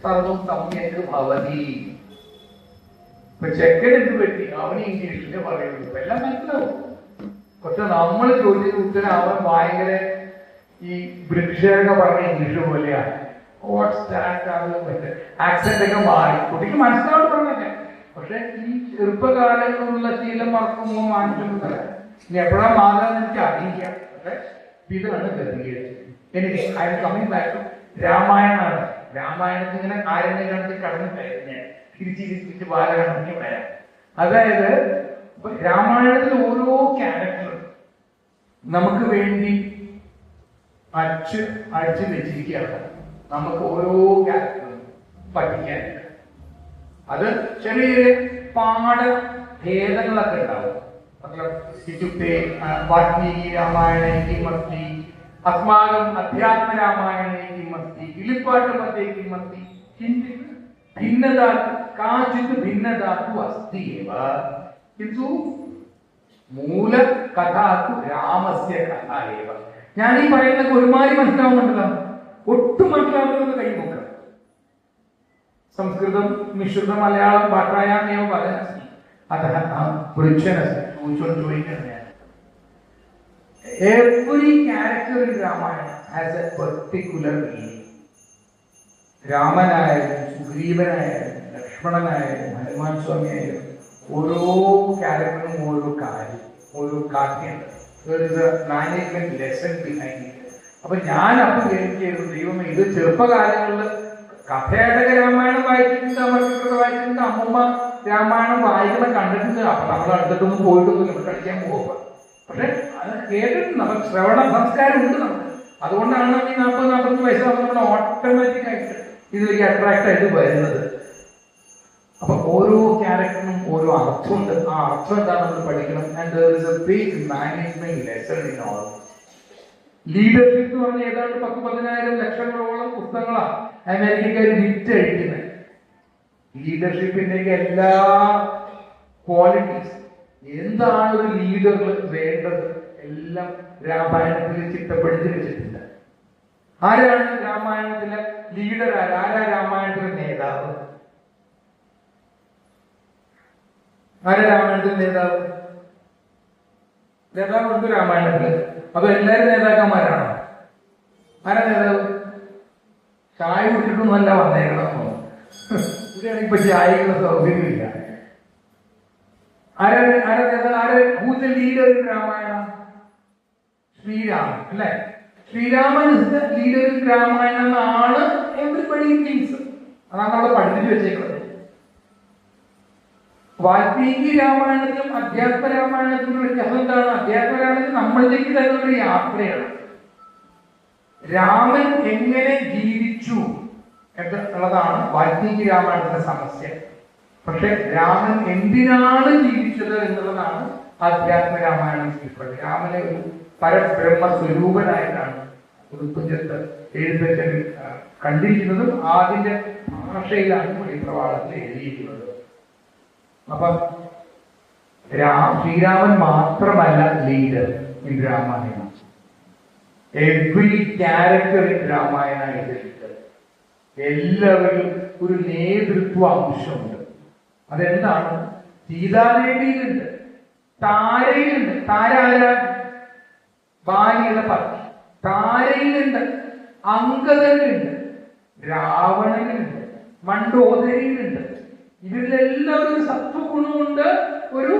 സർവം സമ്യക് ഭവതി. ഇപ്പൊ ചെക്കന് എന്ത് പറ്റി, അവന് ഇംഗ്ലീഷിലെ പറയുള്ളൂ, എല്ലാം മനസ്സിലാവും. പക്ഷെ നമ്മൾ ചോദിച്ചത് ഉത്തരം അവൻ ഭയങ്കര ഈ ബ്രിട്ടീഷുകാരൊക്കെ പറഞ്ഞ ഇംഗ്ലീഷ് പോലെയാണ്. ആക്സെന്റ് ഒക്കെ മാറി, കുട്ടിക്ക് മനസ്സിലാവും പറഞ്ഞൊക്കെ. പക്ഷെ ഈ ചെറുപ്പകാലങ്ങളിലുള്ള ശീലം മറക്കുമോ മാറ്റുന്നില്ല. ഇനി എപ്പോഴാ മാറാന്ന് എനിക്ക് അറിയില്ല. പക്ഷെ ഇതാണ് ഗതികേട്. എനിക്ക് I am coming back to രാമായണമാണ്. രാമായണത്തിൽ ഇങ്ങനെ ആരണ്യകാലത്തിൽ കടന്നിട്ടായിരുന്നു ഞാൻ തിരിച്ച് ബാലകാണ്ഡത്തിൽ വരാം. അതായത് രാമായണത്തിൽ ഓരോ ക്യാരക്ടറും നമുക്ക് വേണ്ടി അടിച്ചു വെച്ചിരിക്കുകയാണ്. നമുക്ക് ഓരോ ക്യാരക്ടറും പഠിക്കാനുണ്ട്. അത് ചെറിയ പാഠഭേദങ്ങളൊക്കെ ഉണ്ടാവും. ഇത്യുക്തെ വാൽമീകി രാമായണേ കിമസ്തി, അസ്മാകം അധ്യാത്മ രാമായണേ കിമസ്തി, കിളിപ്പാട്ട് മധ്യേ കിമസ്തി, കിഞ്ചിത് ഭിന്നതാ കാചിത് ഭിന്നതാ അസ്തി ഏവ. കിന്തു മൂലകഥാതു രാമസ്യ കഥ ഏവ. ഞാൻ ഈ പറയുന്ന ഒരുമാതിരി മനസ്സിലാവുന്നുണ്ടല്ലോ, ഒട്ടും മനസ്സിലാവുന്നത് കൈ നോക്കുക. സംസ്കൃതം മിശ്രിത മലയാളം ഭാഷായാമേവ വദനസ്മി അതഃ പൃച്ഛനസ്മി. ചോദിക്കുന്നത് every character in Ramayana has a particular meaning. രാമനായാലും സുഗ്രീവനായാലും ലക്ഷ്മണനായാലും Hanuman സ്വാമിയായാലും ഓരോ ക്യാരക്ടറിനും ഓരോ കാര്യം, ഓരോ കാര്യമുണ്ട്. Management lesson behind it. അപ്പൊ ഞാൻ അപ്പം കേൾക്കുന്നു, ദൈവമേ, ഇത് ചെറുപ്പകാലങ്ങളിൽ കഥയാട്ടക രാമായണം വായിച്ചിട്ടുണ്ട്, അമർക്കൃത വായിച്ചിട്ടുണ്ട്, അമ്മൂമ്മ രാമായണം വായിക്കണം കണ്ടിട്ടുണ്ട്. അപ്പൊ നമ്മൾ അടുത്തിട്ടൊന്നും പോയിട്ടൊന്നും കളിക്കാൻ പോകുക. പക്ഷെ അത് കേട്ടിട്ട് നമുക്ക് ശ്രവണ സംസ്കാരം ഉണ്ട് നമുക്ക്. അതുകൊണ്ടാണ് ഈ 40-45 വയസ്സാകുമ്പോൾ നമ്മൾ ഓട്ടോമാറ്റിക് ആയിട്ട് ഇതിലേക്ക് അട്രാക്ട് ആയിട്ട് വരുന്നത്. അപ്പൊ ഓരോ ക്യാരക്ടറിനും ഓരോ അർത്ഥമുണ്ട്. ആ അർത്ഥം എന്താണ് നമ്മൾ പഠിക്കണം. And there is a big management lesson in all. Leadership എന്ന് പറഞ്ഞാൽ ഏതാണ്ട് 10,000 ലക്ഷങ്ങളോളം പുസ്തകങ്ങളാണ് അമേരിക്കക്കാർ വിറ്റഴിക്കുന്നത്. ലീഡർഷിപ്പിന്റെ എല്ലാ ക്വാളിറ്റീസ്, എന്താണ് ഒരു ലീഡറിൽ വേണ്ടത്, എല്ലാം രാമായണത്തിൽ ചിട്ടപ്പെടുത്തി വെച്ചിട്ടുണ്ട്. ആരാണ് രാമായണത്തിലെ ലീഡർ? ആരാ രാമായണത്തിലെ നേതാവ്? ആരാ രാമായണത്തിലെ നേതാവ്? നേതാവുണ്ട് രാമായണത്തില്? അപ്പൊ എല്ലാരും നേതാക്കന്മാരാണോ? ആരാ നേതാവ്? ചായ കുടിച്ചിട്ടൊന്നുമല്ല വന്നേക്കണമെന്നോ? ഇവിടെയാണെങ്കിൽ ഇപ്പൊ ചായക്കുള്ള സൗകര്യമില്ല. Who's the leader in Ramayana? Sreeraman അല്ലെ? Sreeraman is the leader in Ramayana എന്നാണ് everybody thinks. അതാണ് അവിടെ പഠിപ്പിച്ചു വെച്ചേക്കുന്നത്. വാൽമീകി രാമായണത്തിലും അധ്യാത്മ രാമായണത്തിലും വ്യത്യാസം എന്താണ്? അധ്യാത്മ രാമായണത്തിൽ നമ്മളിലേക്ക് തരുന്ന ഒരു യാത്രയാണ്. രാമൻ എങ്ങനെ ജീവിച്ചു എന്നുള്ളതാണ് വാൽമീകി രാമായണത്തിന്റെ സമസ്യ. പക്ഷെ രാമൻ എന്തിനാണ് ജീവിച്ചത് എന്നുള്ളതാണ് ആധ്യാത്മ രാമായണം. രാമനെ ഒരു പരബ്രഹ്മ സ്വരൂപനായിട്ടാണ് ഉടുപ്പുഞ്ചത്ത് എഴുത്തച്ഛൻ കണ്ടിരിക്കുന്നതും അതിന്റെ ഭാഷയിലാണ് വെളിപ്രവാളത്തിൽ എഴുതിയിരിക്കുന്നത്. അപ്പൊ ശ്രീരാമൻ മാത്രമല്ല leader in Ramayanam. Every character in Ramayana എഴുതിയിട്ട് എല്ലാവരും ഒരു നേതൃത്വ അംശമുണ്ട്. അതെന്താണ്? സീതാദേവിയിലുണ്ട്, താരയിലുണ്ട്. താര ആരാ? ബാലിയുടെ പത്നി. താരയിലുണ്ട്, അങ്കദനുണ്ട്, രാവണനുണ്ട്, മണ്ഡോദരിയിലുണ്ട്. ഇതിലെല്ലാം ഒരു സത്വഗുണമുണ്ട്, ഒരു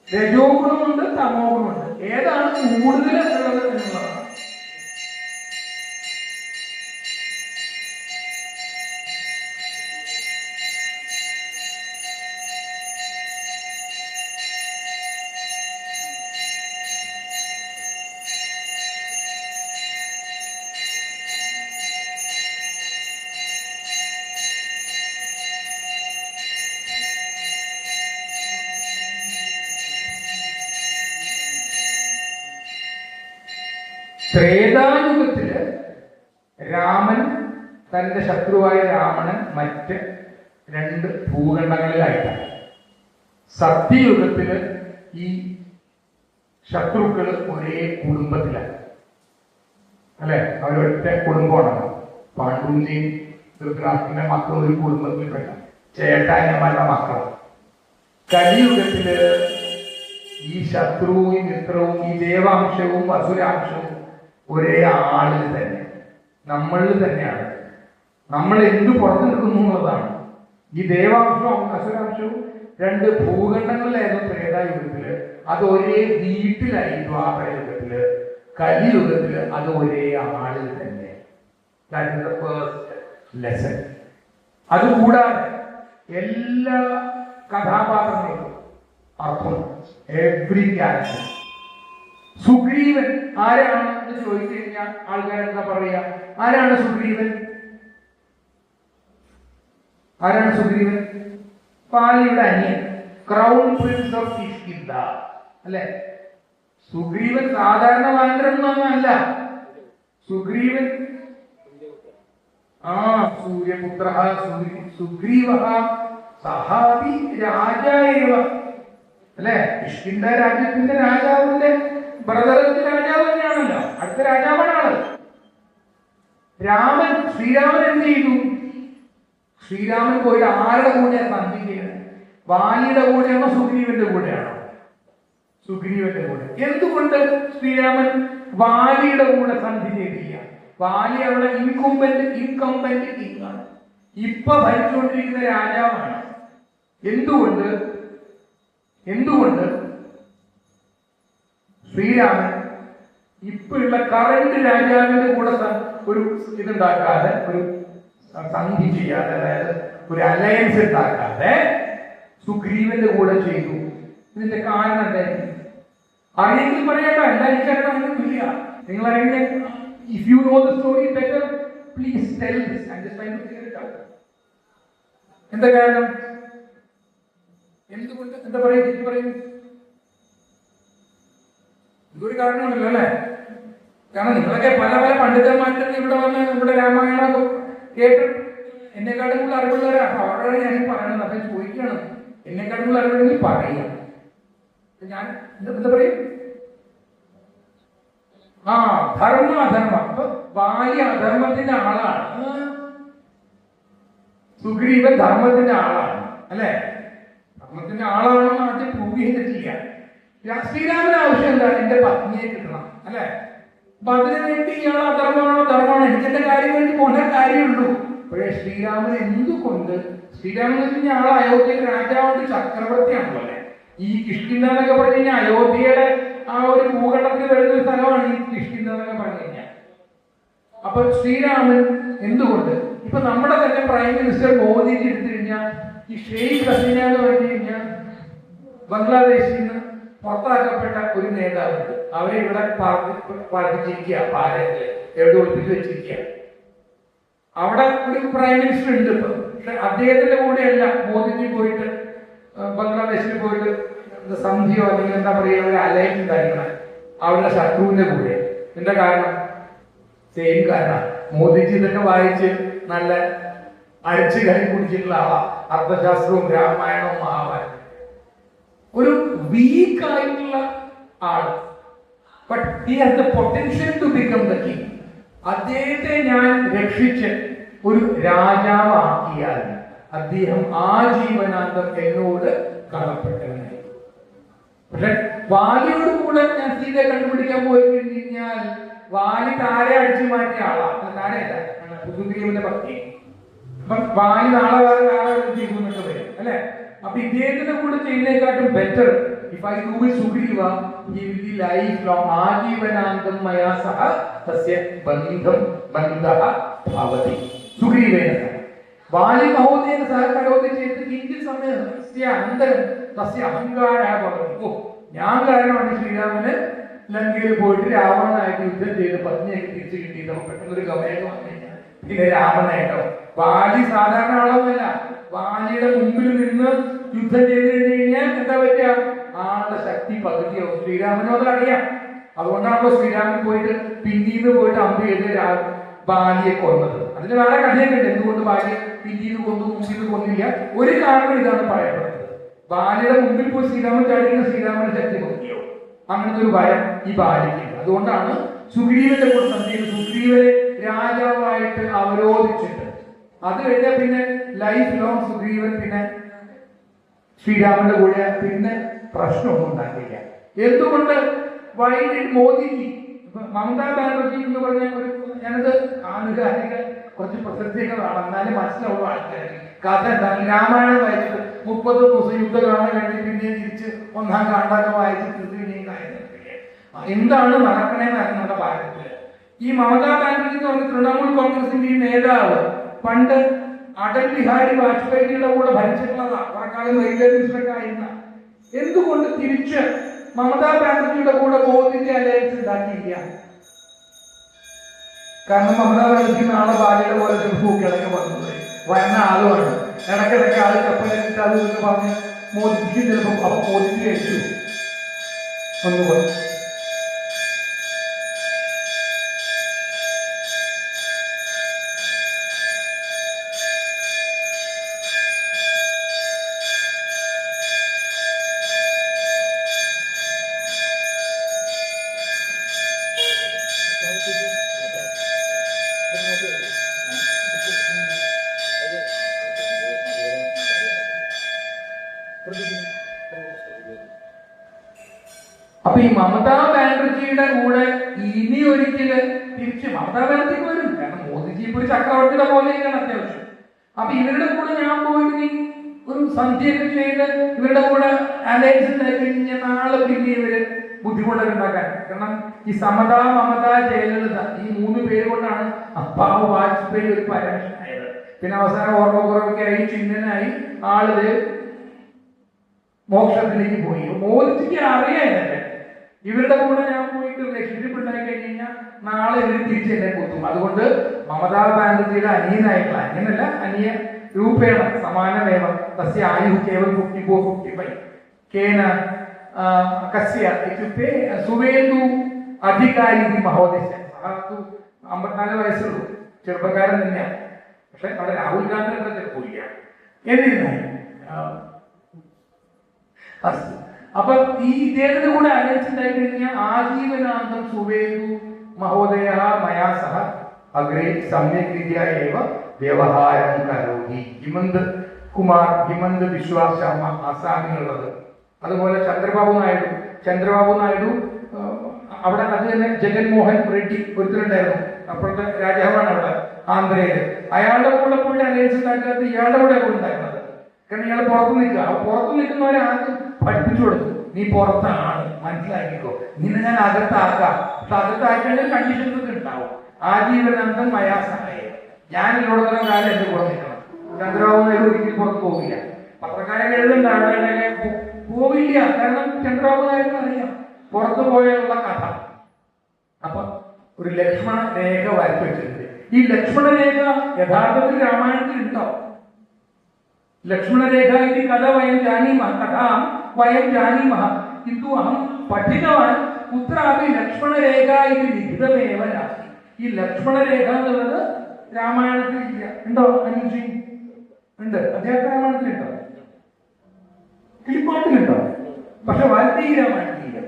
രജോ ഗുണമുണ്ട്, തമോ ഗുണമുണ്ട്. ഏതാണ് കൂടുതൽ ഉള്ളത് എന്നുള്ളതാണ്. ത്രേതായുഗത്തില് രാമൻ തന്റെ ശത്രുവായ രാവണൻ മറ്റ് 2 ഭൂഖണ്ഡങ്ങളിലായിട്ടാണ്. സത്യയുഗത്തില് ഈ ശത്രുക്കള് ഒരേ കുടുംബത്തിലാണ്, അല്ലെ? അവരൊറ്റ കുടുംബമാണല്ലോ. പാണ്ഡുവിന്റെയും ധൃതരാഷ്ട്രന്റെ മക്കൾ ഒരു കുടുംബത്തിൽപ്പെട്ട ചേട്ടാന്യന്മാരുടെ മക്കളാണ്. കലിയുഗത്തില് ഈ ശത്രുവും മിത്രവും ഈ ദേവാംശവും അസുരാംശവും ഒരേ ആളിൽ തന്നെ, നമ്മളിൽ തന്നെയാണ്. നമ്മൾ എന്ത് പുറത്തു നിൽക്കുന്നു എന്നുള്ളതാണ്. ഈ ദേവാംശവും അസുരാംശവും 2 ഭൂഖണ്ഡങ്ങളിലായിരുന്നു ത്രേതായുഗത്തില്. അത് ഒരേ വീട്ടിലായി ദ്വാപരയുഗത്തില്. കലിയുഗത്തില് അത് ഒരേ ആളിൽ തന്നെ. That is the first lesson. അതുകൂടാതെ എല്ലാ കഥാപാത്രങ്ങൾക്കും അർത്ഥം, എവ്രി ക്യാരക്ടർ. സുഗ്രീവൻ ആരാണ് എന്ന് ചോദിച്ചു കഴിഞ്ഞാൽ ആൾക്കാരെന്താ പറയാ? ആരാണ് സുഗ്രീവൻ? ആരാണ് സുഗ്രീവൻ? പാലിയുടെ അനിയൻ, ക്രൗൺ പ്രിൻസ് ഓഫ് കിഷ്കിന്ധ, അല്ലെ? സുഗ്രീവൻ സാധാരണ വാനരനൊന്നും അല്ല. സുഗ്രീവൻ സൂര്യപുത്ര സുഗ്രീവ സഹാബി രാജായേവ. അല്ലെ? കിഷ്കിന്ധ രാജ്യത്തിന്റെ രാജാവിന്റെ ബ്രദറിന്റെ രാജാവ് തന്നെയാണല്ലോ, അടുത്ത രാജാവാണ് ആള്. ശ്രീരാമൻ എന്ത് ചെയ്തു? ശ്രീരാമൻ പോയിട്ട് ആരുടെ കൂടെയാണ് സന്ധി ചെയ്യുന്നത്? വാലിയുടെ കൂടെയാണോ സുഗ്രീവന്റെ കൂടെയാണോ? സുഗ്രീവന്റെ കൂടെ. എന്തുകൊണ്ട് ശ്രീരാമൻ വാലിയുടെ കൂടെ സന്ധി ചെയ്തില്ല? വാലി അവിടെ ഇൻകംബന്റ് കിങ്ങാണ്, ഇപ്പൊ ഭരിച്ചുകൊണ്ടിരിക്കുന്ന രാജാവാണ്. എന്തുകൊണ്ട് ശ്രീരാമൻ ഇപ്പോഴുള്ള കറന്റ് രാജാവിന്റെ കൂടെ ഒരു ഇതുണ്ടാക്കാതെ, ഒരു സന്ധി ചെയ്യാതെ, അതായത് ഒരു അലയൻസ് ഉണ്ടാക്കാതെ സുഗ്രീവന്റെ കൂടെ ചെയ്തു? ഇതിന്റെ കാരണം എന്തായിരിക്കും? അറിയെങ്കിൽ പറയണ്ട, എന്താ എനിക്കറിയണമെന്നില്ല. നിങ്ങൾ അറിയില്ല. If you know the story better, please tell this. I'm just trying to figure it out. എന്താ കാരണം? എന്തുകൊണ്ട്? എന്താ പറയും? ഇതൊരു കാരണമല്ലോ അല്ലേ? കാരണം നിങ്ങളൊക്കെ പല പണ്ഡിതന്മാരും ഇവിടെ വന്ന് ഇവിടെ രാമായണം കേട്ട് എന്നെക്കാട്ടും കൂടുതൽ അറിവുള്ളവരാ. അപ്പൊ അവരോടാണ് ഞാൻ പറയണത്. അപ്പൊ ചോദിക്കുകയാണ്, എന്നെക്കാട്ടും കൂടുതൽ അറിവുണ്ടെങ്കിൽ പറയാം. ഞാൻ എന്താ പറയും? അധർമ്മം. അപ്പൊ വാലി അധർമ്മത്തിന്റെ ആളാണ്, സുഗ്രീവൻ ധർമ്മത്തിന്റെ ആളാണ്, അല്ലെ? ധർമ്മത്തിന്റെ ആളാണെന്ന് ആദ്യം പ്രൂവ് ചെയ്തിട്ടില്ല. ശ്രീരാമന് ആവശ്യം എന്താണ്? എന്റെ പത്നിയെ കിട്ടണം, അല്ലെ? അപ്പൊ അതിനു വേണ്ടി ഇയാൾ ധർമ്മമാണോ? എനിക്ക് എന്റെ കാര്യം വേണ്ടി പോകേണ്ട കാര്യമുള്ളൂ. പക്ഷേ ശ്രീരാമൻ എന്തുകൊണ്ട്? ശ്രീരാമൻ എന്ന് വെച്ചാൽ ആൾ അയോധ്യയിൽ രാജാവിന്റെ ചക്രവർത്തിയാണല്ലോ, അല്ലെ? ഈ കിഷ്കിന്ധ എന്നൊക്കെ പറഞ്ഞു കഴിഞ്ഞാൽ അയോധ്യയുടെ ആ ഒരു ഭൂഖണ്ഡത്തിൽ വരുന്ന ഒരു സ്ഥലമാണ് ഈ കിഷ്കിന്ധ എന്നൊക്കെ പറഞ്ഞു കഴിഞ്ഞാൽ. അപ്പൊ ശ്രീരാമൻ എന്തുകൊണ്ട്? ഇപ്പൊ നമ്മുടെ തന്നെ പ്രൈം മിനിസ്റ്റർ മോദിജി എടുത്തു കഴിഞ്ഞാൽ, ഈ ഷെയ്ഖ് ഹസീന എന്ന് പറഞ്ഞു കഴിഞ്ഞാൽ ബംഗ്ലാദേശിൽ നിന്ന് പുറത്താക്കപ്പെട്ട ഒരു നേതാവുണ്ട്. അവരെ ഇവിടെ പാർപ്പിച്ചിരിക്കുക, പാലത്തില് എവിടെ ഒളിപ്പിച്ച് വെച്ചിരിക്കുക. അവിടെ ഒരു പ്രൈം മിനിസ്റ്റർ ഉണ്ട് ഇപ്പൊ. പക്ഷെ അദ്ദേഹത്തിന്റെ കൂടെയല്ല മോദിജി പോയിട്ട് ബംഗ്ലാദേശിൽ പോയിട്ട് സന്ധിയോ അല്ലെങ്കിൽ എന്താ പറയുക, ഒരു അലയൻസ് ഉണ്ടായിരിക്കണം അവരുടെ ശത്രുവിന്റെ കൂടെ. എന്താ കാരണം? സെയിം കാരണം. മോദിജി ഇതൊക്കെ വായിച്ച് നല്ല അടിച്ചു കറി കുടിച്ചിട്ടുള്ള ആളാ. അർത്ഥശാസ്ത്രവും രാമായണവും മഹാഭാരതവും. ഒരു വീക്ക് ആയിട്ടുള്ള ആള്, but he has the potential to become the king. അദ്ദേഹത്തെ ഞാൻ രക്ഷിച്ച് ഒരു രാജാവാക്കിയാൽ അദ്ദേഹം ആജീവനാന്തം എന്നോട് കടപ്പെട്ടവനായി. പക്ഷെ വാലിയോട് കൂടെ ഞാൻ സീതയെ കണ്ടുപിടിക്കാൻ പോയി കഴിഞ്ഞാൽ വാലി താരെ അടിച്ചു മാറ്റിയ ആളാണ്. താരയല്ല, സുഗ്രീവന്റെ പത്നി. അപ്പൊ വാലി നാളെ വേറെ ചെയ്തു വരും, അല്ലെ? അപ്പൊ ഇദ്ദേഹത്തിന്റെ കൂടെ ചെയ്യുന്നതിനെക്കാട്ടും better if I do with Sugriva, he will be life long, ആജീവനാന്തം മയാ സഹ തസ്യ ബന്ധഃ ഭവതി. സുഗ്രീവേന വാലി മഹോദയേന സഹ കരോതി ചേത് കിഞ്ചിത് സമയസ്യ അന്തരം തസ്യ അഹങ്കാരഃ ഭവതി. ഞാൻ കാരണമാണ് ശ്രീരാമന് ലങ്കയിൽ പോയിട്ട് രാവണനായിട്ട് യുദ്ധം ചെയ്ത് പത്നിയൊക്കെ തിരിച്ചു കിട്ടിയത്. പെട്ടെന്നൊരു ഗമയൊക്കെ വന്നു കഴിഞ്ഞാൽ പിന്നെ രാമനായിട്ടോ. വാലി സാധാരണ ആളൊന്നുമല്ല. വാലിയുടെ മുമ്പിൽ നിന്ന് യുദ്ധം ചെയ്ത് കഴിഞ്ഞാൽ എന്താ പറ്റുക? ആളുടെ ശക്തി പകുതിയാവും. ശ്രീരാമനും അതറിയാം. അതുകൊണ്ടാണല്ലോ ശ്രീരാമൻ പോയിട്ട് പിന്നീന്ന് പോയിട്ട് അമ്പ് ചെയ്ത് ബാലിയെ കൊന്നത്. അതിന് വേറെ കഥയൊക്കെ ഉണ്ട്, എന്തുകൊണ്ട് ബാലിയെ പിന്നീന്ന് കൊന്നു മുമ്പിന്ന് കൊന്നില്ല. ഒരു കാരണം ഇതാണ് പറയപ്പെടുന്നത്. ബാലിയുടെ മുമ്പിൽ പോയി ശ്രീരാമൻ ചാടിക്കുന്ന ശ്രീരാമന്റെ ശക്തി പകുതിയോ, അങ്ങനത്തെ ഒരു ഭയം ഈ ബാലിക്കുണ്ട്. അതുകൊണ്ടാണ് സുഗ്രീവന്റെ കൂടെ സന്ധിയിൽ സുഗ്രീവനെ രാജാവായിട്ട് അവരോധിച്ചിട്ട് അത് കഴിഞ്ഞാൽ പിന്നെ ലൈഫ് ലോങ് സുഗ്രീവൻ പിന്നെ ശ്രീരാമന്റെ കൂടെ പിന്നെ പ്രശ്നമൊന്നും ഉണ്ടാക്കില്ല. എന്തുകൊണ്ട്? മോദിജി, മമതാ ബാനർജി എന്ന് പറഞ്ഞ ഒരു, ഞാനത് ആനുകാലിക കുറച്ച് പ്രസിദ്ധിയൊക്കെ കാണാം, എന്നാലും മനസ്സിലാവുള്ള ആൾക്കാർ കഥ എന്താണ്? രാമായണം വായിച്ചിട്ട് 30 ദിവസം യുദ്ധം കാണാൻ വേണ്ടി പിന്നെ തിരിച്ച് 1-ാം കാണ്ഡൊക്കെ വായിച്ചിട്ട് എന്താണ് നടക്കണേന്നാണ് നമ്മുടെ ഭാരതത്തില്. ഈ മമതാ ബാനർജി എന്ന് പറഞ്ഞ തൃണമൂൽ കോൺഗ്രസിന്റെ ഈ നേതാവ് പണ്ട് അടൽ ബിഹാരി വാജ്പേയിയുടെ കൂടെ ഭരിച്ചിട്ടുള്ളതാ. കുറക്കാലം റെയിൽവേ മിനിസ്റ്ററൊക്കെ ആയിരുന്ന. എന്തുകൊണ്ട് തിരിച്ച് മമതാ ബാനർജിയുടെ കൂടെ മോദിന്റെ അലയൻസ് ഉണ്ടാക്കിയില്ല? കാരണം മമതാ ബാനർജി നാളെ ബാലയുടെ പോലെ ചിലപ്പോൾ വന്നത് വരുന്ന ആളുമാണ്. ഇടയ്ക്കിടയ്ക്ക് ആള് കപ്പലിട്ട് അത് പറഞ്ഞ് മോദിക്ക് ചിലപ്പോൾ അപ്പൊ മോദിക്ക് കഴിച്ചു ഒന്ന് പറഞ്ഞു. അപ്പൊ ഈ മമതാ ബാനർജിയുടെ കൂടെ ഇനി ഒരിക്കല് തിരിച്ച് മമതാ ബാനർജിക്ക് വരും. കാരണം മോദിജി ഇപ്പൊ ഒരു ചക്രവർത്തിയുടെ പോലെയൊക്കെയാണ് അത്യാവശ്യം. അപ്പൊ ഇവരുടെ കൂടെ ഞാൻ പോയി ഒരു സന്ധ്യയൊക്കെ ചെയ്ത് ഇവരുടെ കൂടെ അലയൻസ് ഉണ്ടായി കഴിഞ്ഞാൽ നാളെ പിന്നെ ഇവര് ബുദ്ധിമുട്ടൊക്കെ ഉണ്ടാക്കാൻ. കാരണം ഈ സമത, മമത, ജയലളിത ഈ 3 പേര് കൊണ്ടാണ് അപ്പാവ് വാജ്പേയി ഒരു പരമേശ്വരനായത്. പിന്നെ അവസാനം ഓർമ്മക്കുറവൊക്കെ ആയി, ചിഹ്നനായി, ആളുകൾ മോക്ഷത്തിലേക്ക് പോയി. മോദിജിക്ക് അറിയാതെ ഇവരുടെ കൂടെ ഞാൻ പോയിട്ട് റിലേഷൻഷിപ്പ് ഉണ്ടായി കഴിഞ്ഞാൽ നാളെ ഇവർ തിരിച്ച് എന്നെ കുത്തും. അതുകൊണ്ട് മമതാ ബാനർജിയുടെ അനിയനായിട്ടുള്ള, അനിയനല്ല അനിയ രൂപേണ സമാനമേവ തസ്യ ആയു കേവലം 54-55 കേന കസ്യ ഇത്യുക്തെ സുവേന്ദു അധികാരി മഹോദയ. 54 വയസ്സുള്ളൂ, ചെറുപ്പക്കാരൻ തന്നെയാണ്. പക്ഷെ അവിടെ രാഹുൽ ഗാന്ധി എന്താ ചെറുപ്പില്ല എന്നിരുന്നാലും അപ്പൊ ഈ ഇദ്ദേഹത്തിന്റെ കൂടെ അലയൻസ് ഉണ്ടായി കഴിഞ്ഞാൽ ആജീവനാന്തം സുവേന്ദു മഹോദയ മയാ സഹ അഗ്രേ സമ്യക് രീതിയാ ഏവ വ്യവഹാരം കരോഹി. ഹിമന്ത് വിശ്വാസ് ശർമ്മ ആസാമിലുള്ളത്. അതുപോലെ ചന്ദ്രബാബു നായിഡു അവിടെ അത് തന്നെ ജഗൻമോഹൻ റെഡ്ഡി ഒരുത്തരുണ്ടായിരുന്നു, അപ്പോഴത്തെ രാജാവാണ് അവിടെ ആന്ധ്രയില്. അയാളുടെ കൂടെ പോയി അലയൻസ് ഉണ്ടാക്കാത്ത ഇയാളുടെ കൂടെ ഉണ്ടാക്കുന്നത്. കാരണം ഇയാൾ പുറത്ത് നിൽക്കുക. പുറത്ത് നിൽക്കുന്നവരെ ആദ്യം പഠിപ്പിച്ചു കൊടുത്തു, നീ പുറത്താണ്, മനസ്സിലാക്കിക്കോ, നിന്നെ ഞാൻ അകത്താക്കാം. പക്ഷെ അകത്താക്കേണ്ട കണ്ടീഷൻസ് ഒക്കെ ഉണ്ടാവും. ആജീവനാന്തം മയാ സഹായം. ഞാൻ ഇവിടത്തോളം കാലം എന്റെ കൂടെ നിൽക്കണം. ചന്ദ്രബാബു നായിഡു ഒരിക്കലും പുറത്ത് പോവില്ല. പത്രക്കാരൊക്കെ എഴുതുന്നുണ്ട് അവിടെ പോവില്ല. കാരണം ചന്ദ്രബാബു നായിഡു അറിയാം പുറത്തു പോയുള്ള കഥ. അപ്പൊ ഒരു ലക്ഷ്മണ രേഖ വരച്ചു വെച്ചിട്ടുണ്ട്. ഈ ലക്ഷ്മണ രേഖ യഥാർത്ഥത്തിൽ രാമായണത്തിൽ ഉണ്ടോ? ലക്ഷ്മണരേഖ ഇത് കഥ വയം ജാനീമ, കഥാം വയം ജാനീമ, കിന്തു അഹം പഠിതവാൻ കുത്രാപി ലക്ഷ്മണരേഖ ഇത് ലിഖിതമേവ നാസ്തി. ഈ ലക്ഷ്മണരേഖ എന്നുള്ളത് രാമായണത്തിൽ ഇല്ല. ഉണ്ടോ അനുജി? ഉണ്ട്. അദ്ദേഹത്തെ രാമായണത്തിലുണ്ടോ? കിളിപ്പാട്ടിലുണ്ടോ? പക്ഷെ വാൽമീകി രാമായണത്തിലില്ല.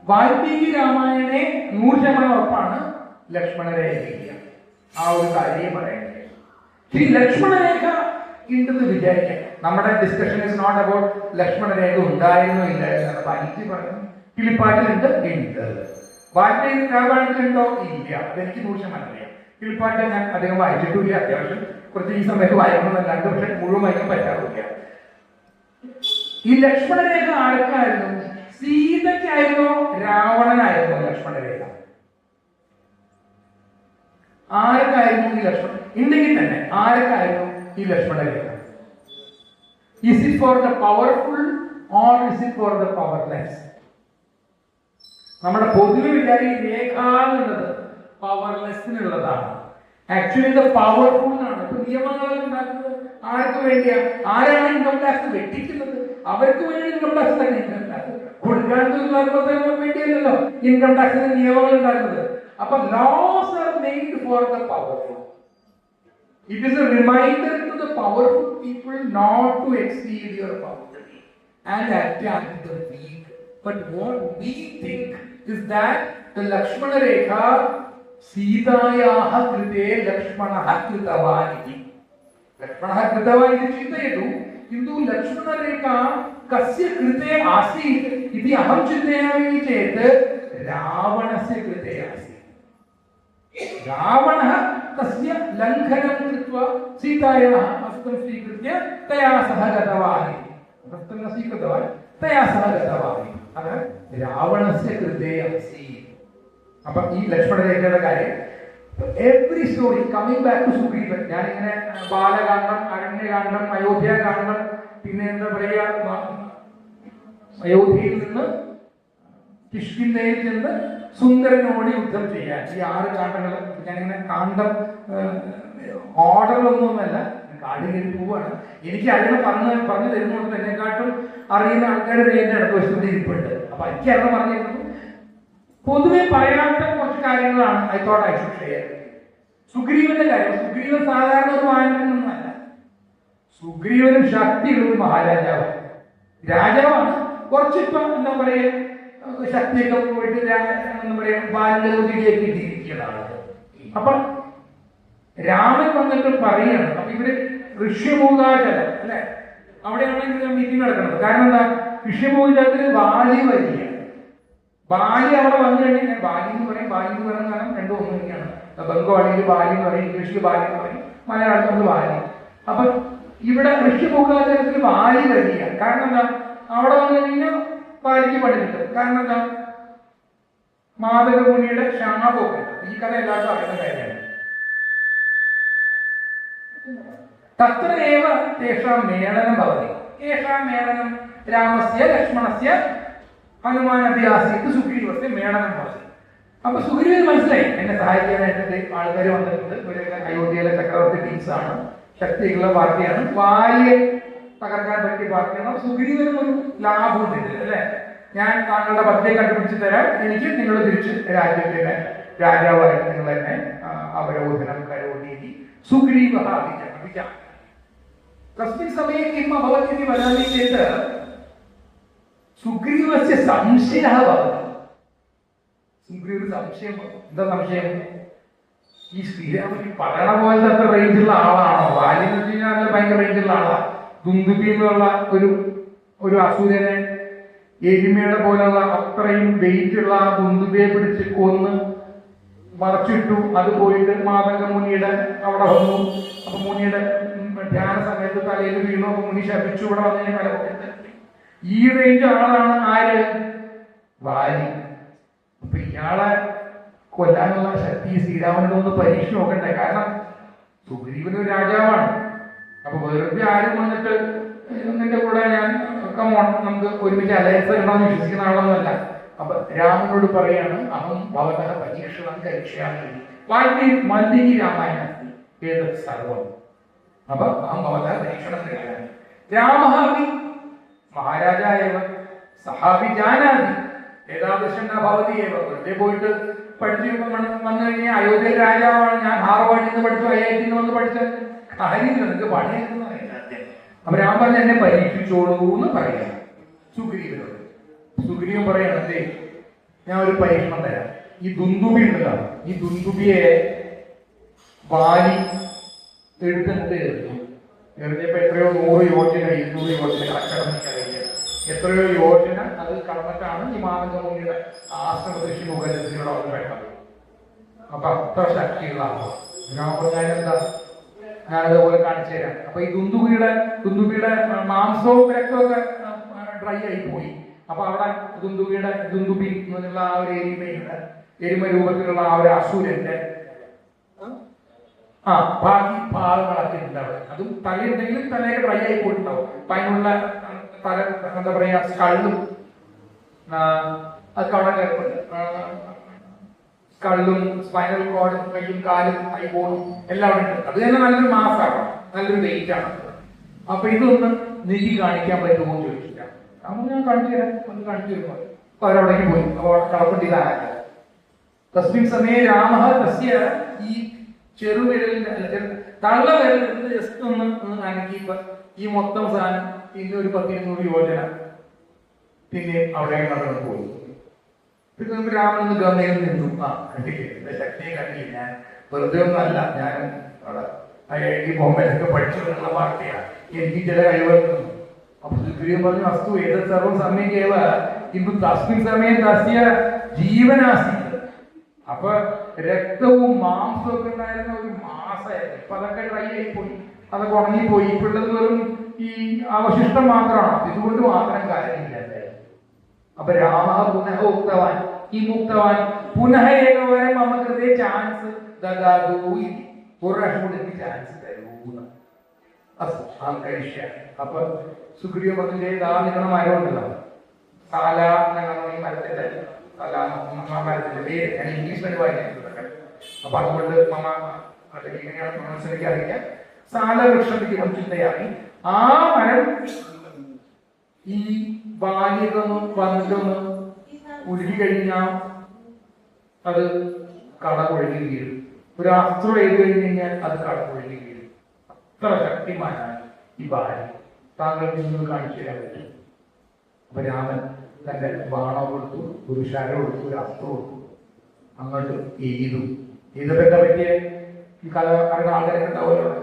വാൽമീകി രാമായണെ 100% ഉറപ്പാണ് ലക്ഷ്മണരേഖയില്ല. ആ ഒരു കാര്യം പറയുന്നത്. ഈ ലക്ഷ്മണരേഖ ഉണ്ടെന്ന് വിചാരിക്കാം. നമ്മുടെ discussion is not about Lakshmanrekha ഉണ്ടായിരുന്നോ ഇല്ലായിരുന്നു. പനിക്ക് പറഞ്ഞു കിളിപ്പാട്ടിലുണ്ട്, ഉണ്ട്. വാൽമീകി രാമായണത്തിലുണ്ടോ? ഇല്ല. അതെനിക്ക് 100% അറിയാം. കിളിപ്പാട്ട് ഞാൻ അധികം വായിച്ചിട്ടില്ല. അത്യാവശ്യം കുറച്ച് ഈ സമയത്ത് വായിക്കണമെന്നല്ലാണ്ട്, പക്ഷെ മുഴുവൻ വായിക്കാൻ പറ്റാറില്ല. ഈ ലക്ഷ്മണരേഖ ആർക്കായിരുന്നു? സീതയ്ക്കായിരുന്നോ രാവണനായിരുന്നോ ലക്ഷ്മണരേഖ? ആർക്കായിരുന്നു ഈ ലക്ഷ്മണൻ? ഉണ്ടെങ്കിൽ തന്നെ ആർക്കായിരുന്നു ഈ Lakshmanrekha? Is it for the powerful or is it for the powerless? നമ്മുടെ പൊതുവെ വിചാരി രേഖ എന്നുള്ളത് പവർലെസ്സിനുള്ളതാണ്. ആക്ച്വലി ഇത് പവർഫുൾ ആണ്. ഇപ്പൊ നിയമങ്ങൾ ഉണ്ടാക്കുന്നത് ആർക്ക് വേണ്ടിയാ? ആരാണ് ഇൻകം ടാക്സ് വെട്ടിക്കുന്നത്? അവർക്ക് വേണ്ടി ഇൻകം ടാക്സ് തന്നെ. ഇൻകം ടാക്സ് കൊടുക്കാത്തവർക്ക് വേണ്ടിയല്ലല്ലോ ഇൻകം ടാക്സിന് നിയമങ്ങൾ ഉണ്ടാക്കുന്നത്. അപ്പൊ laws are made for the powerful. It is a reminder to the powerful people not to exceed your boundary and attack the weak. But what we think is that the Lakshmana Rekha Sitayaha krite Lakshmanaha kritavani. Lakshmanaha kritavani chintayatu. Kintu Lakshmana Rekha kasya krite asit iti aham chintayami chet Ravanasya krite asit. रावणः तस्य लङ्घनं कृत्वा सीतायाः वस्त्रं स्वीकृत्य तया सह गतवान्. वस्त्रं न स्वीकृतवान्, तया सह गतवान्. अतः रावणस्य कृते आसीत्. അപ്പോൾ ഈ ലക്ഷ്മണരേഖയുടെ കാര്യം every story coming back to Sugreevan. ഞാനിങ്ങനെ ബാലകാന്ഡം, അരണ്യകാന്ഡം, അയോധ്യാകാന്ഡം, പിന്നെ എന്താ പറയുക, അയോധ്യയിൽ നിന്ന് കിഷ്കിന്ധയിൽ ചെന്ന് സുന്ദരനോട് യുദ്ധം ചെയ്യാൻ ഈ 6 കാണ്ഡങ്ങൾ ഞാനിങ്ങനെ കാണ്ഡം ഓർഡറിലൊന്നുമല്ല, കാടിലേക്ക് പോവാണ്. എനിക്ക് അറിയണം പറഞ്ഞു തരുന്നോണ്ട് എന്നെക്കാട്ടും അറിയുന്ന ആൾക്കാർ എന്റെ അടുത്ത വശത്തോടെ ഇരിപ്പുണ്ട്. അപ്പൊ എനിക്ക് അറിയാൻ പറഞ്ഞിരുന്നത് പൊതുവെ പറയാത്ത കുറച്ച് കാര്യങ്ങളാണ്. I thought I should share. സുഗ്രീവന്റെ കാര്യം. സുഗ്രീവൻ സാധാരണ ഒരു വാനരനൊന്നുമല്ല. സുഗ്രീവനും ശക്തിയുള്ള ഒരു മഹാരാജാവാണ്. രാജാവാണ്. കുറച്ചിപ്പോ എന്താ പറയുക, ശക്തിയൊക്കെ പോയിട്ട് എന്താ പറയുക, ബാല്യതയിലേക്ക് ഇട്ടിരിക്കുന്ന ആള്. അപ്പൊ രാമൻ വന്നിട്ട് പറയാണ്. അപ്പൊ ഇവര് ഋഷ്യമൂകാചലം അല്ലെ, അവിടെയാണെങ്കിൽ മീറ്റിംഗ് നടക്കുന്നത്. കാരണം എന്താ, ഋഷ്യമൂകാചലത്തിന് ബാലി വരിക. ബാലി അവിടെ വന്നു കഴിഞ്ഞാൽ ബാലി എന്ന് പറയും, ബാലി എന്ന് പറയുന്ന കാരണം രണ്ടും ഒന്നും തന്നെയാണ്. ബംഗാളിയിൽ ബാലി എന്ന് പറയും, ഇംഗ്ലീഷിൽ ബാലി എന്ന് പറയും, മലയാളത്തിൽ നമ്മൾ ബാലി. അപ്പൊ ഇവിടെ ഋഷ്യമൂകാചലത്തിന് ബാലി വരിക. കാരണം എന്താ, അവിടെ വന്നു കഴിഞ്ഞാൽ ബാലിക്ക് പണി കിട്ടും. കാരണം എന്താ, മാതകമുനിയുടെ ശാപമൊക്കെ. ഈ കഥ എല്ലാവർക്കും അറിയുന്ന കാര്യമാണ്. തത്രേവ തേഷാം മേളനം ഭവതി. തേഷാം മേളനം രാമസ്യ ലക്ഷ്മണസ്യ ഹനുമാനഭ്യാസീത് സുഗ്രീവസ്യ മേളനം ഭവതി. അപ്പൊ സുഗ്രീവന് മനസ്സിലായി എന്നെ സഹായിക്കാനായിട്ട് ആൾക്കാർ വന്നിട്ടുണ്ട്. ഇവരൊക്കെ അയോധ്യയിലെ ചക്രവർത്തി ടീംസാണ്, ശക്തിയുള്ള പാർട്ടിയാണ്, വാലിയെ തകർക്കാൻ പറ്റിയ പാർട്ടിയാണ്. സുഗ്രീവനും ഒരു ലാഭമുണ്ട് ഇതിൽ അല്ലെ. ഞാൻ താങ്കളുടെ പദ്ധതി കണ്ടുപിടിച്ച് തരാം, എനിക്ക് നിങ്ങൾ തിരിച്ച് രാജ്യത്തിന്റെ രാജാവായിട്ട് നിങ്ങൾ തന്നെ അവരോധനം കരോധീതി സുഗ്രീവ വിചാരം. തസ്മിൻ സമയെ കിം അഭവത് ഇതി വദാമി ചേത് സുഗ്രീവസ്യ സംശയഃ ഭവതി. സുഗ്രീവന് സംശയം. എന്താ സംശയം? ഈ ശ്രീരാമൻ പറയണ പോലത്തെ അത്ര റേഞ്ചുള്ള ആളാണോ? വാലി എന്ന് വെച്ച് കഴിഞ്ഞാൽ ഭയങ്കര റേഞ്ചുള്ള ആളാണ്. ദുന്ദുബി എന്നുള്ള ഒരു അസുരനെ എരുമയുടെ പോലുള്ള അത്രയും വെയിറ്റുള്ള ആ ദുന്ദുബിയെ പിടിച്ച് കൊന്ന് മറച്ചിട്ടു. അത് പോയിട്ട് മാതംഗമുനിയുടെ അവിടെ വന്നു. അപ്പൊ മുനിയുടെ ധ്യാന സമയത്ത് തലയിൽ വീണു. അപ്പൊ മുനി ശപിച്ചു. ഇവിടെ വന്നു കഴിഞ്ഞാൽ ഈ റേഞ്ച് ആളാണ് ആര്? വാലി. അപ്പൊ ഇയാളെ കൊല്ലാനുള്ള ശക്തി ശ്രീരാമനോട് പരീക്ഷ നോക്കണ്ടേ? കാരണം സുഗ്രീവൻ ഒരു രാജാവാണ്. അപ്പൊ വെറുതെ ആരും വന്നിട്ട് നിന്റെ കൂടെ ഞാൻ നമുക്ക് ഒരുമിച്ച് അലയൻസ് ഇടണമെന്ന് വിശ്വസിക്കുന്ന ആളൊന്നുമല്ല. അപ്പൊ രാമനോട് പറയാണ്, അഹം ഭവതഃ പരീക്ഷണം കഴിച്ചാണ് മന്ദിനി രാമായണത്തിൽ ഏത് സർവം. അപ്പൊ അഹം ഭവതഃ പരീക്ഷണം കഴിച്ചാണ്. രാമഹാവി മഹാരാജായവ സഹാവി ജാനാതി ഏതാദൃശം ഭവതിയേവ. വെറുതെ പോയിട്ട് പഠിച്ചു വന്നു കഴിഞ്ഞാൽ അയോധ്യയിൽ രാജാവാണ്, ഞാൻ ഹാർവാർഡിൽ നിന്ന് പഠിച്ചു, IIT വന്ന് പഠിച്ച കാര്യമില്ല, നിങ്ങൾക്ക് പണിയെന്ന് പറയുന്നത്. അപ്പൊ രാമൻ പറഞ്ഞ എന്നെ പരീക്ഷിച്ചോളൂ എന്ന് പറയാം സുഗ്രീവനോട്. സുഗ്രീവൻ പറയണേ, ഞാൻ ഒരു പരീക്ഷണം തരാം. ഈ ദുന്ദുബി ഉണ്ടല്ലോ, ഈ ദുന്ദുബിയെ വാലി എടുത്തിട്ട് എറിഞ്ഞപ്പോ എത്രയോ 100 യോജന 200 യോജന കടക്കടന്നിക്കറിയില്ല, എത്രയോ യോജന അത് കടന്നിട്ടാണ് ഈ മാതംഗമുനിയുടെ ആശ്രമ ഋഷിമുഖത്തിലൂടെ അവർ വേണ്ടത്. അപ്പൊ അത്ര ശക്തിയുള്ള ആളാണ്. ഞാനെന്താ ഞാനതുപോലെ കാണിച്ചു തരാം. അപ്പൊ ഈ ദുന്ദുബിയുടെ മാംസവും രക്തമൊക്കെ ഡ്രൈ ആയി പോയി. അപ്പൊ അവിടെ ദുന്ദുബി എന്നുള്ള ആ ഒരു എരുമ രൂപത്തിലുള്ള ആ ഒരു അസുരന്റെ ബാക്കി ഭാഗങ്ങളൊക്കെ ഉണ്ടാവും. അതും തലയുണ്ടെങ്കിലും തലയൊക്കെ ഡ്രൈ ആയി പോയിട്ടുണ്ടാവും. അപ്പൊ അതിനുള്ള തല എന്താ പറയാ സ്കള്ളും അതൊക്കെ അവിടെ സ്കള്ളും സ്പൈനൽ കോഡും കൈയും കാലും ഐബോണും എല്ലാം അവിടെ ഉണ്ട്. അത് തന്നെ നല്ലൊരു മാസാണ്, നല്ലൊരു വെയിറ്റ് ആണ്. അപ്പൊ ഇതൊന്ന് നീക്കി കാണിക്കാൻ പറ്റുമോ എന്ന് ചോദിച്ചില്ല. അപ്പൊ ഞാൻ കാണിച്ചു തരാം, ഒന്ന് കാണിച്ചു തരുമോ? അപ്പൊ അവരവിടേക്ക് പോയി. അപ്പൊ കളപ്പട്ടിയിലാണ്. തസ്മിൻ സമയെ രാമ തസ്യ ഈ ചെറുവിരലിന്റെ തള്ളവിരലിന്റെ ജസ്റ്റ് ഒന്ന് അനക്കിയപ്പോ ഈ മൊത്തം സാധനം പിന്നെ ഒരു 10-200 യോജന പിന്നെ അവിടെ നടന്നു പോയി. പിന്നെ രാമനൊന്ന് ഗമയിൽ നിന്നു. കണ്ടില്ല, ശക്തിയെ കണ്ടില്ല. ഞാൻ വെറുതെ ഒന്നും അല്ല, ഞാൻ അവിടെ IIT ബോംബെയിലൊക്കെ പഠിച്ചിട്ടുള്ള പാർട്ടിയാണ്, എനിക്ക് ചില കഴിവുകൾ. അപ്പൊ സുഗ്രീവൻ പറഞ്ഞു, അസ്തു ഏത് സർവം സമയക്കേവ കിന്തു തസ്മിൻ സമയം തസ്യ ജീവനാസി. അപ്പൊ രക്തവും മാംസവും ഒക്കെ ഉണ്ടായിരുന്ന ഒരു മാസമായിരുന്നു. ഇപ്പൊ അതൊക്കെ ഡ്രൈ ആയി പോയി, അതൊക്കെ ഉണങ്ങിപ്പോയി. ഇപ്പോഴത് വെറും ഈ അവശിഷ്ടം മാത്രമാണ്. ഇതുകൊണ്ട് മാത്രം കാര്യമില്ല. അപ്പൊ രാമ പുനഃ ഉക്തവാൻ ഈ മുക്തവാൻ പുനഃ ഏകവാരം മമ കൃതേ ചാൻസ് ദദാതു. ഒരു പ്രാവശ്യം കൂടി എനിക്ക് ചാൻസ് തരൂന്ന്. അപ്പൊ സുഗ്രീവൻ പറഞ്ഞു, നിങ്ങളുടെ മരമുണ്ടല്ലോ സാല, ഞങ്ങളുടെ ഈ മരത്തിന്റെ മരത്തിന്റെ പേര് ഞാൻ ഇംഗ്ലീഷിൽ വായിച്ചിട്ടുണ്ട്. അപ്പൊ അതുകൊണ്ട് മമ അതൊക്കെ എങ്ങനെയാണ് പ്രൊണൗൺസ് എനിക്ക് അറിയില്ല. സാല വൃക്ഷത്തിനും ചിന്തയായി ആ മരം ഈ ബാല്യതൊന്നും വന്നിട്ടൊന്ന് ഉരുകി കഴിഞ്ഞാൽ അത് കടപൊഴുകി വീഴും. ഒരു അസ്ത്രം എഴുതി കഴിഞ്ഞ് കഴിഞ്ഞാൽ അത് കടപൊഴുകി വീഴും. അത്ര ശക്തിമാനാണ് ഈ ബാല്യം. താങ്കൾക്ക് ഇന്ന് കാണിച്ചു തരാൻ പറ്റും. അപ്പൊ രാമൻ തന്റെ ബാണം കൊടുത്തു, ഒരു ശരം കൊടുത്തു, ഒരു അസ്ത്രം കൊടുത്തു, അങ്ങോട്ട് എഴുതും. ഇതൊക്കെ പറ്റിയ ഈ കഥ അറിയുന്ന ആൾക്കാരൊക്കെ ഉണ്ടാവുമല്ലോ.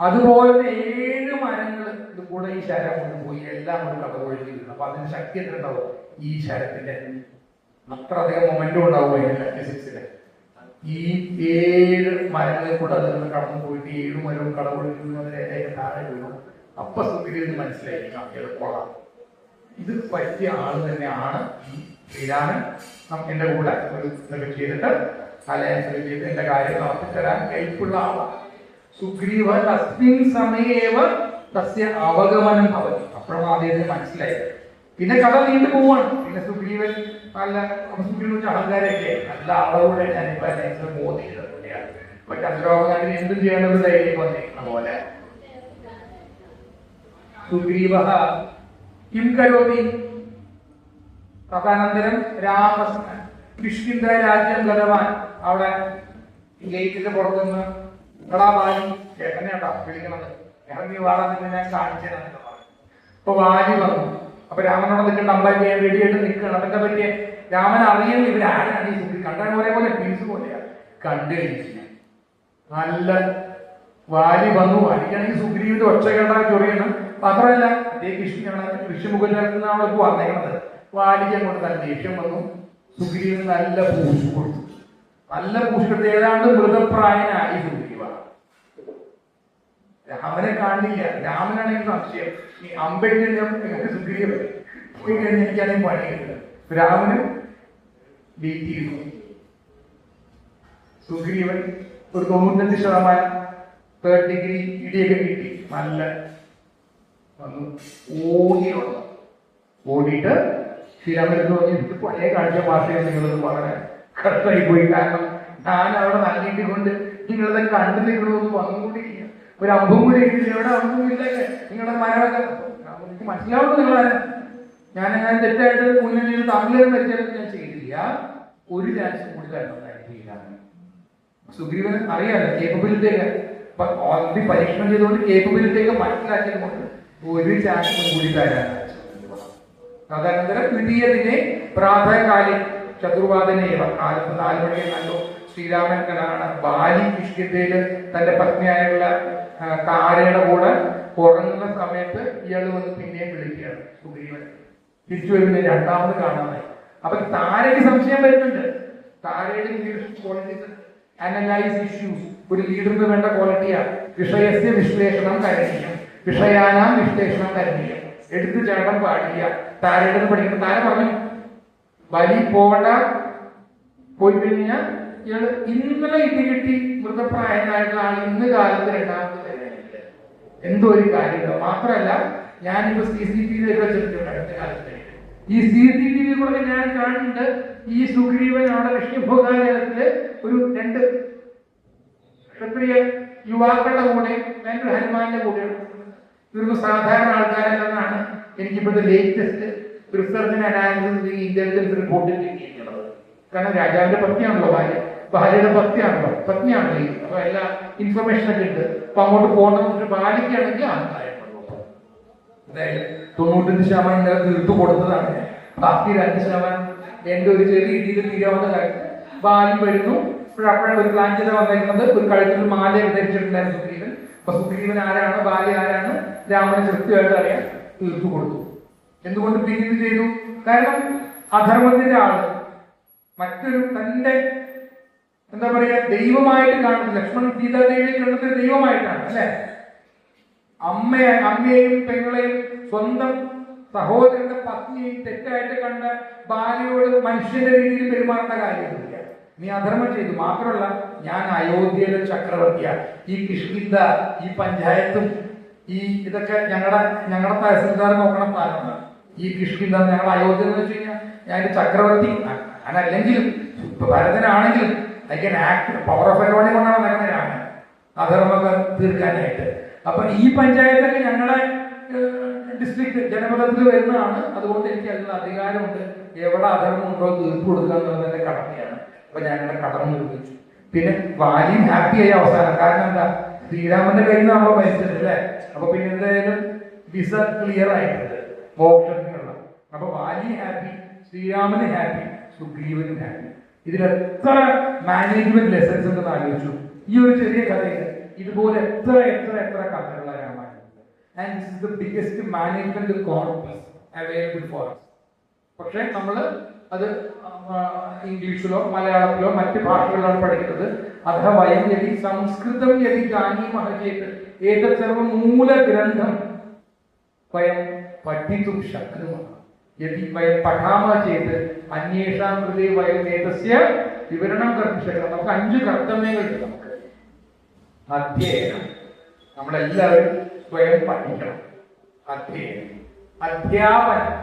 അതുപോലെ 7 മരങ്ങൾ ഇത് കൂടെ ഈ ശരം കൊണ്ടുപോയി എല്ലാം കൂടി കഥ ഒഴുകിയിരുന്നു. അപ്പൊ അതിന് ശക്തി എത്ര ഉണ്ടാവും? ഈ ശരത്തിന്റെ അത്ര അധികം മൊമെന്റും ഉണ്ടാവും ഫിസിക്സില്. ഈ 7 മരങ്ങളിൽ കൂടെ അതിൽ നിന്ന് കടന്നു പോയിട്ട് 7 മരവും കടമൊഴുകുന്നതിലേക്ക് താഴെ വീണു. അപ്പൊ സുഗ്രീവന് മനസ്സിലായിരിക്കാം എളുപ്പമാണ്, ഇത് പറ്റിയ ആള് തന്നെയാണ് ഈ ശ്രീരാമൻ. എന്റെ കൂടെ ഒരു ഇതൊക്കെ ചെയ്തിട്ട് അലയൻസ് ചെയ്ത് എന്റെ കാര്യം നടത്തിത്തരാൻ കൈപ്പുള്ള ആളാണ്. സുഗ്രീവ തസ്മിൻ സമയേവ തസ്യ അവഗമനം ഭവതി. അപ്പോഴാണ് അദ്ദേഹത്തിന് മനസ്സിലായത്. പിന്നെ കഥ നീണ്ടു പോവാണ്. പിന്നെ സുഗ്രീവൻ നല്ല സുഗ്രീവൻ അഹങ്കാരമൊക്കെ നല്ല ആളോടെ ഞാനിപ്പോ അലയൻസിൽ മോദിക്കുന്നത്. അപ്പൊ ചന്ദ്രോപകാരൻ എന്തും ചെയ്യണമെന്ന് ധൈര്യം വന്നിരിക്കുന്ന പോലെ സുഗ്രീവ കിം കരോതി. തദനന്തരം രാമകൃഷ്ണൻ കിഷ്കിന്ധ രാജ്യം ഗതവാൻ. അവിടെ ഗേറ്റിന്റെ പുറത്തുനിന്ന് ബാലി ചേട്ടനെയാട്ടാ വിളിക്കണത്, ഇറങ്ങി വാടാന്ന് ഞാൻ കാണിച്ചതെന്ന് പറഞ്ഞു. അപ്പൊ വാലി വന്നു. അപ്പൊ രാമനോട് നിൽക്കേണ്ട അമ്പായി ചെയ്യാൻ റെഡിയായിട്ട് നിൽക്കണം. അതൊക്കെ പറ്റിയ രാമൻ അറിയുന്നത് ഇവരാരാണ്. ഈ സുഗ്രീവൻ കണ്ടാൽ പോലെ പീസ് പോലെയാ കണ്ടു കഴിഞ്ഞു. നല്ല വാലി വന്നു. വാലിക്കാണെങ്കിൽ സുഗ്രീവിന്റെ ഒച്ച കേട്ടാൽ ചൊറിയണം. മാത്രമല്ല അതേ കൃഷിമുഖത്ത് വന്നേക്കണത്. വാലിക്ക് അങ്ങോട്ട് നല്ല ദേഷ്യം വന്നു. സുഗ്രീവന് നല്ല പൂശ് കൊടുത്തു. നല്ല പൂശ് കൊടുത്ത് ഏതാണ്ട് മൃതപ്രായനായി സുഗ്രീവ. രാമനെ കാണില്ല. രാമനാണെങ്കിൽ സംശയം ഈ അമ്പെടുത്ത് സുഗ്രീവ പോയി കഴിഞ്ഞാൽ എനിക്കാണെങ്കിൽ പണിയില്ല. രാമന് ഡീറ്റിയിരുന്നു. സുഗ്രീവൻ ഒരു 95% തേർഡ് ഡിഗ്രി ഇടിയൊക്കെ കിട്ടി. നല്ല വന്നു ഓടിയിട്ട് ശ്രീരാമൻ പറഞ്ഞു, പഴയ കാഴ്ച ഭാഷയിൽ നിങ്ങളത് വളരെ കറക്റ്റായി പോയി. കാരണം ഞാൻ അവിടെ നല്ലിട്ട് കൊണ്ട് നിങ്ങളത് കണ്ടു നിങ്ങളൊന്നും വന്നുകൊണ്ടിരിക്കുക. ഒരു അമ്പും കൂടി ഇട്ടില്ല, എവിടെ ഒന്നുമില്ലല്ലേ നിങ്ങളുടെ മരണമൊക്കെ എനിക്ക് മനസ്സിലാവുന്നു. നിങ്ങളെ ഞാനങ്ങനെ തെറ്റായിട്ട് മുന്നിൽ നിന്ന് തമിഴ് മരിച്ചാലും ഞാൻ ചെയ്തില്ല. ഒരു ചാൻസ് കൂടി തരണം. സുഗ്രീവന് അറിയാലോ കേപ്പബിലിറ്റിയൊക്കെ ഓൾറെഡി പരീക്ഷണം ചെയ്തുകൊണ്ട് കേപ്പബിലിറ്റിയൊക്കെ മനസ്സിലാക്കിയത് കൊണ്ട് ഒരു ചാൻസും കൂടി തരാൻ. തദനന്തരം ദ്വിതീയതിനെ പ്രാതകാലി ചതുർവാദനേവ കാലത്ത് 4 മണിയെന്നല്ലോ ശ്രീരാമൻ കാണാണ് ബാലി കിഷ്കിന്ധയില് തന്റെ പത്നിയായുള്ള താരയുടെ കൂടെ ഉറങ്ങുന്ന സമയത്ത് ഇയാൾ വന്ന് പിന്നെയും വിളിക്കുകയാണ്. സുഗ്രീവൻ തിരിച്ചു വരുന്ന 2ാമത് കാണാനായി. അപ്പൊ താരയ്ക്ക് സംശയം വരുന്നുണ്ട്. താരയുടെ ലീഡർഷിപ്പ് ക്വാളിറ്റീസ്, അനലൈസ് ഇഷ്യൂസ് ഒരു ലീഡറിന് വേണ്ട ക്വാളിറ്റിയാണ്. വിഷയസ്യ വിശ്ലേഷണം കരണീയം, വിഷയാനാം വിശ്ലേഷണം കരണീയം. എടുത്തു ചാടാൻ പാടില്ല. താരയുടെ പഠിക്കണം. താര പറഞ്ഞു ബലി പോകണ്ട, പോയി കഴിഞ്ഞാൽ ഇയാള് ഇന്നലെ ഇടി കിട്ടി മൃതപ്രായനായിട്ടുള്ള ആൾ ഇന്ന് കാലത്ത് 2ാമത് തരാനില്ല. എന്തോ ഒരു കാര്യമില്ല. മാത്രമല്ല ഞാനിപ്പോ CCTV വെച്ചിട്ടുണ്ട് അടുത്ത കാലത്ത്. ഈ CCTV കൂടെ ഞാൻ കാണുന്നുണ്ട് ഈ സുഗ്രീവൻ അവിടെ ഋഷ്യഭോഗാലയത്തില് ഒരു 2 ക്ഷത്രിയ യുവാക്കളുടെ കൂടെ വേണ്ട ഹനുമാന്റെ കൂടെ ഇവർക്ക് സാധാരണ ആൾക്കാരല്ലെന്നാണ് എനിക്കിപ്പോഴത്തെ ലേറ്റസ്റ്റ് റിസർച്ച് അനാലിസിസ് ഇന്റലിജൻസ് റിപ്പോർട്ടിൽ കിട്ടിയിട്ടുള്ളത്. കാരണം രാജാവിന്റെ പത്നിയാണല്ലോ ഭാര്യയുടെ പത്നിയാണല്ലോ. അപ്പൊ എല്ലാ ഇൻഫർമേഷനൊക്കെ ഉണ്ട്. അപ്പൊ അങ്ങോട്ട് പോകണമെന്ന് ബാലിക്കാണെങ്കിൽ ആൾക്കാരുള്ളൂ. അതായത് 95% ഇന്നലെ തീർത്തു കൊടുത്തതാണ്. ബാക്കി 2% എന്റെ ഒരു ചെറിയ രീതിയിൽ തീരാവുന്ന കാര്യം. ബാലി വരുന്നു. അപ്പോഴാണ് ഒരു പ്ലാൻ ചെയ്ത് വന്നേക്കുന്നത്. ഒരു കഴുത്തിൽ മാലയൊക്കെ ധരിച്ചിട്ടുണ്ടായിരുന്നു സുഗ്രീവൻ. അപ്പൊ സുഗ്രീവൻ ആരാണ്, ബാലി ആരാണ് രാമന് കൃത്യമായിട്ട് അറിയാൻ തീർത്തു കൊടുത്തു. എന്തുകൊണ്ട് പിന്നീട് ചെയ്തു? കാരണം അധർമ്മത്തിന്റെ ആള് മറ്റൊരു തന്റെ എന്താ പറയാ ദൈവമായിട്ട് കാണുന്നത്. ലക്ഷ്മണൻ സീതാദേവിയെ കണ്ടത് ദൈവമായിട്ടാണ് അല്ലെ. അമ്മയെയും പെങ്ങളെയും സ്വന്തം സഹോദരന്റെ പത്നിയെയും തെറ്റായിട്ട് കണ്ട ബാലിയോട് മനുഷ്യന്റെ രീതിയിൽ പെരുമാറുന്ന കാര്യമൊന്നുമില്ല. നീ അധർമ്മം ചെയ്തു. മാത്രമല്ല ഞാൻ അയോധ്യയിലെ ചക്രവർത്തിയാണ്. ഈ കിഷ്കിന്ധ ഈ പഞ്ചായത്തും ഈ ഇതൊക്കെ ഞങ്ങളുടെ തഹസിൽദാർ നോക്കണ സ്ഥാനമാണ്. ഈ കിഷ്കിന്ധ ഞങ്ങൾ അയോധ്യ എന്ന് വെച്ച് കഴിഞ്ഞാൽ ഞാൻ ചക്രവർത്തി ഞാനല്ലെങ്കിലും ഭരതനാണെങ്കിലും I can act. Power of attorney കൊണ്ടാണ് നടക്കുന്നത് രാമൻ അധർമ്മൊക്കെ തീർക്കാനായിട്ട്. അപ്പൊ ഈ പഞ്ചായത്തൊക്കെ ഞങ്ങളെ ഡിസ്ട്രിക്ട് ജനപദത്തിൽ വരുന്നതാണ്. അതുകൊണ്ട് എനിക്ക് അതിനുള്ള അധികാരമുണ്ട്. എവിടെ അധർമ്മം ഉണ്ടോ തീർപ്പ് കൊടുക്കുക എന്നുള്ളത് എന്റെ കടമയാണ്. അപ്പൊ ഞാൻ എന്റെ കടമ നിർവഹിച്ചു. പിന്നെ വാലിയും ഹാപ്പിയായി അവസാനം. കാരണം എന്താ, ശ്രീരാമന്റെ കയ്യിൽ നിന്ന് നമ്മളെ മരിച്ചത് അല്ലേ. അപ്പൊ പിന്നെ എന്തായാലും വിസ ക്ലിയർ ആയിട്ടുണ്ട് മോക്ഷത്തിനുള്ള. അപ്പൊ വാലി ഹാപ്പി, ശ്രീരാമന് ഹാപ്പി, സുഗ്രീവനും ഹാപ്പി. ഇതിലെത്ര മാനേജ്മെന്റ് ലെസൺസ് ഉണ്ടെന്ന് ആലോചിച്ചു. ഈ ഒരു ചെറിയ കഥയിൽ ഇതുപോലെ എത്ര എത്ര എത്ര കഥകളാണ് രാമായണത്തിൽ. And this is the biggest management corpus available for us. പക്ഷെ നമ്മൾ അത് ഇംഗ്ലീഷിലോ മലയാളത്തിലോ മറ്റ് ഭാഷകളിലാണ് പഠിക്കുന്നത്. അഥ വയം യതി സംസ്കൃതം യതി ജാനീമഃ ചേത് ഏതത് സർവം മൂലഗ്രന്ഥം വയം പഠിതും ശക്നുമഃ യതി വയം പഠാമഃ ചേത് അന്യേഷാം കൃതേ വയം ഏതസ്യ വിവരണം കർത്തും ശക്നുമഃ. നമുക്ക് 5 കർത്തവ്യങ്ങളുണ്ട്. നമുക്ക് അധ്യയനം, നമ്മളെല്ലാവരും സ്വയം പഠിക്കണം. അധ്യയനം, അധ്യാപനം,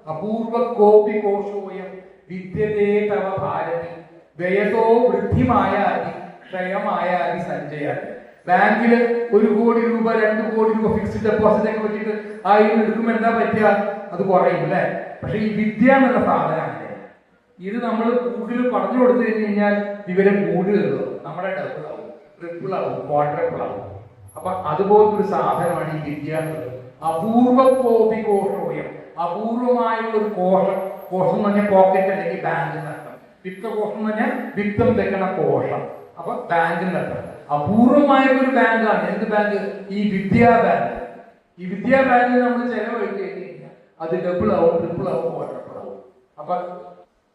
അപൂർവ കോപി കോശോയം വിദ്യതേ തവ ഭാരതി വ്യയതോ വൃദ്ധിമായ അതി ക്ഷയമായ അതി സഞ്ചയാതി. ബാങ്കിൽ 1 കോടി രൂപ 2 കോടി രൂപ ഫിക്സ്ഡ് ഡെപ്പോസിറ്റ് ഒക്കെ വെച്ചിട്ട് ആയിരം എടുക്കുമ്പോൾ എന്താ പറ്റുക? അത് കുറയും അല്ലേ? പക്ഷെ ഈ വിദ്യ എന്നുള്ള സാധനമാണ്. ഇത് നമ്മൾ കൂടുതൽ പറഞ്ഞു കൊടുത്തു കഴിഞ്ഞാൽ വിവരം കൂടുതലുള്ളൂ, നമ്മുടെ ഡബിൾ ആവും, ട്രിപ്പിൾ ആവും, ക്വാഡ്രപ്പിൾ ആവും. അപ്പൊ അതുപോലത്തെ ഒരു സാധനമാണ് ഈ വിദ്യ എന്നുള്ളത്. അപൂർവ കോപി കോശോയം, അപൂർവമായുള്ള ഒരു കോശം. കോശം എന്ന് പറഞ്ഞാൽ പോക്കറ്റ് അല്ലെങ്കിൽ ബാങ്കിനർത്ഥം. വിത്തകോശം എന്ന് പറഞ്ഞാൽ വിത്തം വെക്കണ കോശം. അപ്പൊ ബാങ്കിനർത്ഥം അപൂർവമായ ഒരു ബാങ്കാണ്. എന്ത് ബാങ്ക്? ഈ വിദ്യാ ബാങ്ക്. ഈ വിദ്യാ ബാങ്കിൽ നമ്മൾ ചെലവഴിച്ച് കഴിഞ്ഞാൽ അത് ഡബിൾ ആവും, ട്രിപ്പിൾ ആവും, ക്വാഡ്രപ്പിൾ ആവും. അപ്പൊ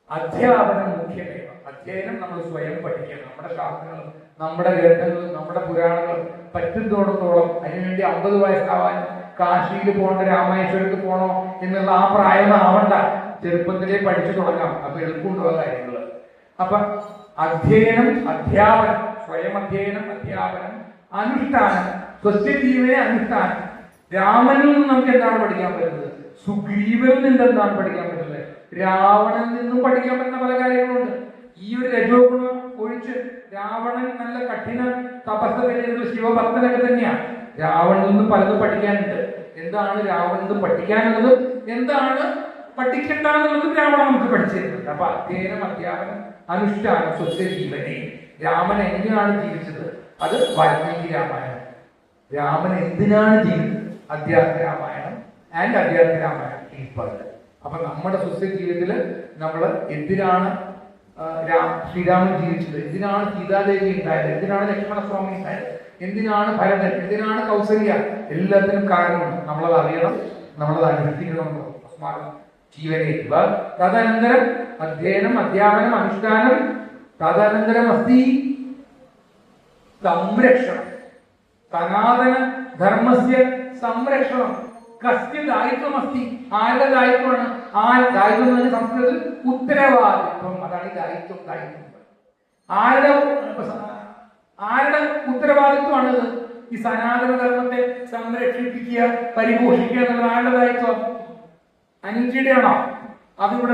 അധ്യാപനം മുഖ്യമേവ. അധ്യയനം നമ്മൾ സ്വയം പഠിക്കണം. നമ്മുടെ ശാസ്ത്രങ്ങളും നമ്മുടെ ഗ്രന്ഥങ്ങളും നമ്മുടെ പുരാണങ്ങളും പറ്റുന്നിടത്തോളം. അതിനുവേണ്ടി 50 വയസ്സാവാൻ കാശിയിൽ പോകണ്ട, രാമേശ്വരത്ത് പോകണോ എന്നുള്ള ആ പ്രായം ആവണ്ട. ചെറുപ്പത്തിലേ പഠിച്ചു തുടങ്ങാം. അപ്പൊ എളുപ്പമുള്ള കാര്യങ്ങൾ. അപ്പൊ അധ്യയനം, അധ്യാപനം, സ്വയം അധ്യയനം, അധ്യാപനം, അനുഷ്ഠാനം, സ്വസ്യജീവനെ അനുഷ്ഠാനം. രാമനിൽ നിന്ന് നമുക്ക് എന്താണ് പഠിക്കാൻ പറ്റുന്നത്? സുഗ്രീവനിൽ നിന്ന് എന്താണ് പഠിക്കാൻ പറ്റുന്നത്? രാവണനിൽ നിന്നും പഠിക്കാൻ പറ്റുന്ന പല കാര്യങ്ങളുണ്ട്. ഈ ഒരു രജോ ഗുണം ഒഴിച്ച് രാവണൻ നല്ല കഠിന തപസ് കഴിഞ്ഞ ശിവഭക്തനൊക്കെ തന്നെയാണ്. രാവണനിൽ നിന്ന് പലതും പഠിക്കാനുണ്ട്. എന്താണ് രാവണനിൽ നിന്ന് പഠിക്കാനുള്ളത്, എന്താണ് പഠിക്കേണ്ടെന്നുള്ളത് രാവണൻ നമുക്ക് പഠിച്ചു തരുന്നുണ്ട്. അപ്പൊ അധ്യയനം, അധ്യാപനം, അനുഷ്ഠാനം, സ്വസ്യജീവനെ. രാമൻ എങ്ങനെയാണ് ജീവിച്ചത്? അത് വാൽമീകി രാമായണം. രാമൻ എന്തിനാണ് ജീവിച്ചത്? അധ്യാത്മ രാമായണം ആൻഡ് അധ്യാത്മ രാമായണം ഈ പറഞ്ഞത്. അപ്പൊ നമ്മുടെ സ്വസ്യജീവിതത്തിൽ നമ്മൾ എന്തിനാണ് ശ്രീരാമൻ ജീവിച്ചത്, എന്തിനാണ് സീതാദേവി ഉണ്ടായത്, എന്തിനാണ് ലക്ഷ്മണസ്വാമി ഉണ്ടായത്, എന്തിനാണ് ഭരതൻ, എന്തിനാണ് കൗസല്യ, എല്ലാത്തിനും കാരണമാണ്. നമ്മളത് അറിയണം, നമ്മളത് അനുഷ്ഠിക്കണം. ജീവനെ തദനന്തരം അധ്യയനം, അധ്യാപനം, അനുഷ്ഠാനം. തദനന്തരം അസ്തി സംരക്ഷണം, സനാതന ധർമ്മസ്യ സംരക്ഷണം. കസ്യ ദായിത്വമസ്തി. ആരുടെ ദായിത്വമാണ്? ആ ദായിത്വം എന്ന് പറഞ്ഞ സംസ്കൃതത്തിൽ ഉത്തരവാദിത്വം. അതാണ് ഈ ദായിത്വം. ദായിത്വം ആരുടെ ഉത്തരവാദിത്വമാണിത്? ഈ സനാതന ധർമ്മത്തെ സംരക്ഷിപ്പിക്കുക, പരിപോഷിക്കുക എന്നുള്ളത് ആരുടെ ദായിത്വം? അനുജിയുടെയാണോ? അതിവിടെ